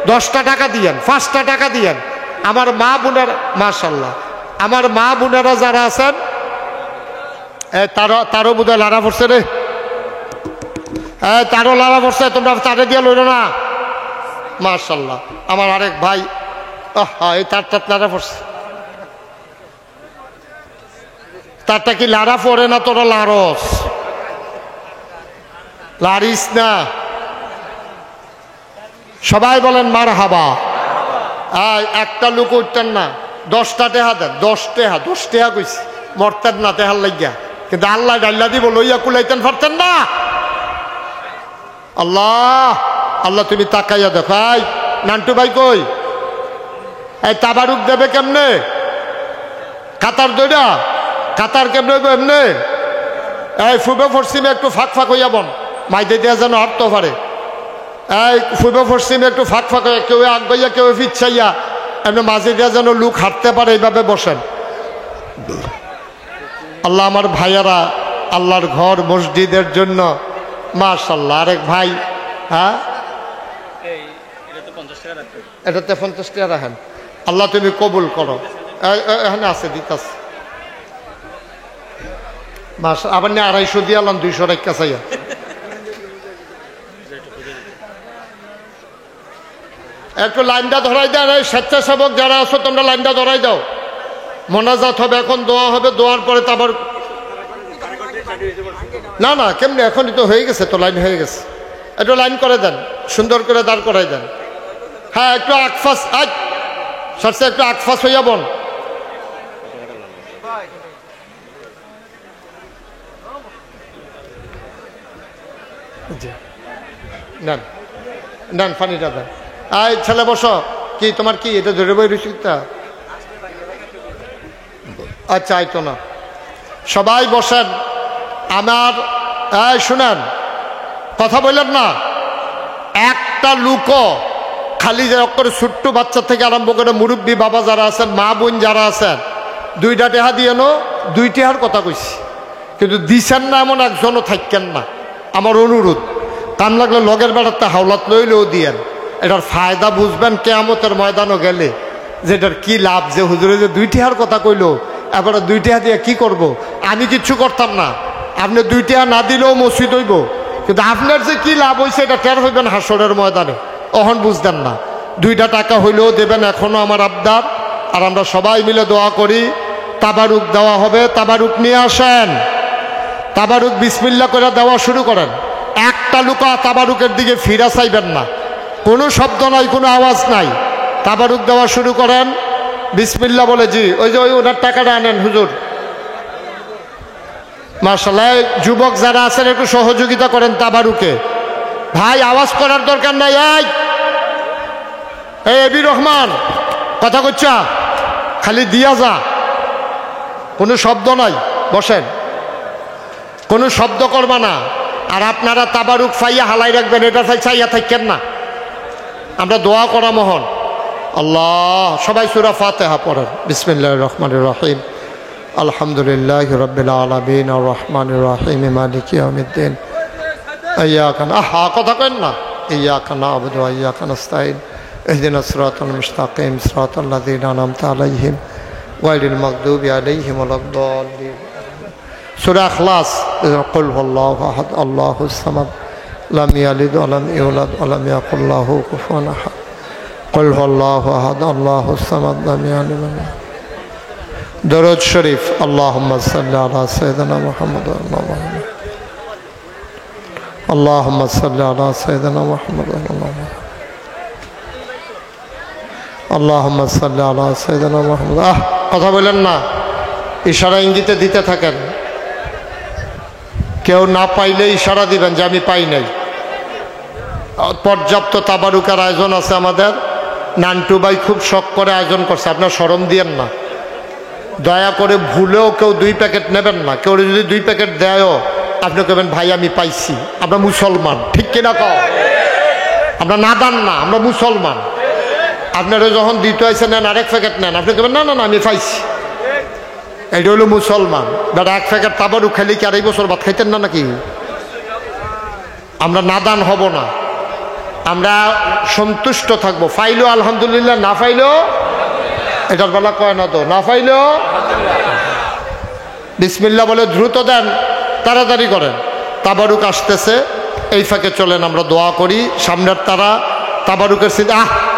10টা টাকা দিয়েন, 5টা টাকা দিয়েন। আমার মা বোনেরা মাশাআল্লাহ, আমার মা বোনেরা যারা আছেন তারও বোধহয় লাড়া পড়ছে রে, তারও লাড়া পড়ছে, তোমরা তারে দিয়ে লইল না। মাশাআল্লাহ। আমার আরেক ভাই এই তার লাড়া পড়ছে। তারটা কি লারা পড়ে না তোরা লারস? লারিস না। সবাই বলেন মার হাবা। একটা লোক উঠতেন না, 10টা টেহা দেন, 10 টেহা কইছি, মরতেন না টেহার লাগিয়া, কিন্তু আল্লাহ ডাল্লা দিব লইয়া কুলাইতেন পারতেন না। আল্লাহ আল্লাহ তুমি তাকাইয়া দেখো। নান্টু ভাই কই? এই তাবারুক দেবে কেমনে? কাতার দইটা কাতার কেমনে এমনে? এই ফুবে পশ্চিমে একটু ফাঁক ফাঁক হইয়া বন, মাইদে দেওয়া যেন হাঁটতে পারে। এই ফুবে পশ্চিমে একটু ফাঁক ফাঁক হইয়া, কেউ আগাইয়া কেউ ফিচ্ছাইয়া, এমনি মাঝে দেওয়া যেন লোক হাঁটতে পারে, এইভাবে বসেন। আল্লাহ আমার ভাইয়ারা আল্লাহর ঘর মসজিদের জন্য মাশাআল্লাহ। আরেক ভাই, হ্যাঁ এটাতে 50 টাকা রাখেন। আল্লাহ তুমি কবুল করো। এখানে আছে দিতাছে মাস, আবার নিয়ে 250 দিয়ে আলাম, 200 রেখা চাইয়া। একটু লাইনটা ধরাই দেন। এই স্বেচ্ছাসেবক যারা আছো তোমরা লাইনটা ধরাই দাও। মোনাজাত হবে, এখন দোয়া হবে, দোয়ার পরে তো আবার না না কেমনি, এখনই তো হয়ে গেছে, তো লাইন হয়ে গেছে। একটু লাইন করে দেন, সুন্দর করে দাঁড় করাই দেন। হ্যাঁ একটু আকফাস, সরষে একটু আকফাস হইয়া বন। নেন নেন পানিটা দেন। ছেলে বসো। কি তোমার কি এটা ধরে বই রুচিতা? আচ্ছা আইতো না, সবাই বসেন। আমার শুনেন, কথা বললেন না। একটা লুকো খালি যে করে ছোট্ট বাচ্চা থেকে আরম্ভ করে মুরব্বী বাবা যারা আছেন, মা বোন যারা আছেন, 2টা টেহা দিয়ে নো, 2 টেহার কথা কইছি, কিন্তু দিছেন না এমন একজনও থাকেন না। আমার অনুরোধ, কাম লাগলে লগের বেড়াতে হাওলাত লইলেও দিয়েন। এটার ফায়দা বুঝবেন কেয়ামতের ময়দানও গেলে, যে এটার কি লাভ। যে হুজুরে যে 2 টেহার কথা কইলো, এবারে 2 টেহা দিয়ে কি করব? আমি কিচ্ছু করতাম না, আপনি 2 টেহা না দিলেও মসজিদ হইব, কিন্তু আপনার যে কি লাভ হয়েছে এটা টের হইবেন হাসরের ময়দানে। অহন বুঝতেন না। 2টা টাকা হইলেও দেবেন, এখনো আমার আবদার। আর আমরা সবাই মিলে দোয়া করি, তাবারুক দেওয়া হবে। তাবারুক নিয়ে আসেন, তাবারুক বিসমিল্লাহ করে দেওয়া শুরু করেন। একটা লুকা তাবারুকের দিকে ফিরা চাইবেন না, কোনো শব্দ নাই, কোনো আওয়াজ নাই। তাবারুক দেওয়া শুরু করেন বিসমিল্লাহ বলে। জি ওই যে ওনার টাকাটা আনেন হুজুর। মাশাআল্লাহ, যুবক যারা আছেন একটু সহযোগিতা করেন তাবারুকে। ভাই আওয়াজ করার দরকার নাই। এই এবি রহমান কথা কচ্ছা, খালি দিয়া যা, কোনো শব্দ নাই। বসেন, কোনো শব্দ করবা না। আর আপনারা তাবারুক ফাইয়া হালাই রাখবেন, এটা চাইয়া থাকেন না। আমরা দোয়া করা মোহন। আল্লাহ, সবাই সূরা ফাতিহা পড়েন। বিসমিল্লাহির রহমানির রহিম। আলহামদুলিল্লাহি রাব্বিল আলামিন আর রহমানির রহিম মালিকি ইয়াউমিদ্দিন। ইয়্যাকা কথা কেন না, ইয়্যাকা না'বুদু ওয়া ইয়্যাকা নাস্তাঈন। ইহদিনাস সিরাতাল মুস্তাকিম সিরাতাল লাযীনা আন'আমতা আলাইহিম গায়রিল মাগদুবি আলাইহিম ওয়ালাদ-দাল্লিন। সূরা ইখলাস। কুল হুয়াল্লাহু আহাদ আল্লাহুস সামাদ লাম ইয়ালিদ ওয়া লাম ইউলাদ ওয়া লাম ইয়াকুল লাহু কুফুয়ান আহাদ। কুল হুয়াল্লাহু আহাদ আল্লাহুস সামাদ লাম ইয়ালিদ ওয়া লাম। দরুদ শরীফ। আল্লাহুম্মা সাল্লি আলা সাইয়্যিদিনা মুহাম্মদ ওয়া আলা মুহাম্মদ। আল্লাহুম্মা সাল্লি আলা সাইয়্যিদিনা মুহাম্মদ ওয়া আলা মুহাম্মদ। আল্লাহুম্মা সাল্লি আলা সাইয়্যিদিনা মুহাম্মদ। কথা বলেন না, ইশারা ইঙ্গিতে দিতে থাকেন। কেউ না পাইলে ইশারা দিবেন যে আমি পাই নাই। পর্যাপ্ত তাবারুকের আয়োজন আছে আমাদের। নান্টু ভাই খুব শখ করে আয়োজন করছে, আপনার শরম দিয়েন না। দয়া করে ভুলেও কেউ 2 প্যাকেট নেবেন না। কেউ যদি 2 প্যাকেট দেয়ও, আপনি কবেন ভাই আমি পাইছি। আমরা মুসলমান, ঠিক কিনা কও? আমরা নাদান না, আমরা মুসলমান। আপনারা যখন দিতে হয়েছে নেন, আরেক প্যাকেট নেন, আপনি কবেন না না না আমি পাইছি। এটা হলো মুসলমান। বেটা 1 প্যাকেট তাবারুক খাইলে কি 2.5 বছর ভাত খাইতেন না নাকি? আমরা নাদান হব না, আমরা সন্তুষ্ট থাকবো। ফাইলো আলহামদুলিল্লাহ, না ফাইলো এটার বেলা কয় না তো, না ফাইলো বিসমিল্লাহ বলে দ্রুত দেন, তাড়াতাড়ি করেন। তাবারুক আসতেছে, এই ফাঁকে চলেন আমরা দোয়া করি। সামনের তারা তাবারুকের সিদ্ধি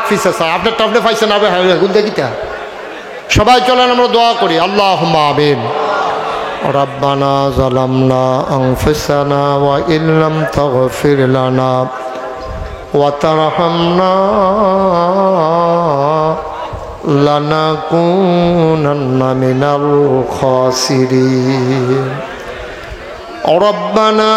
ফিসে চায়, আপনার টাবলে পাইছেন আবে দেখিতা। সবাই চলেন আমরা দোয়া করি। আল্লাহুম্মা আমিন। ربنا ظلمنا أنفسنا وإن لم تغفر لنا وترحمنا لنكونن من الخاسرين ربنا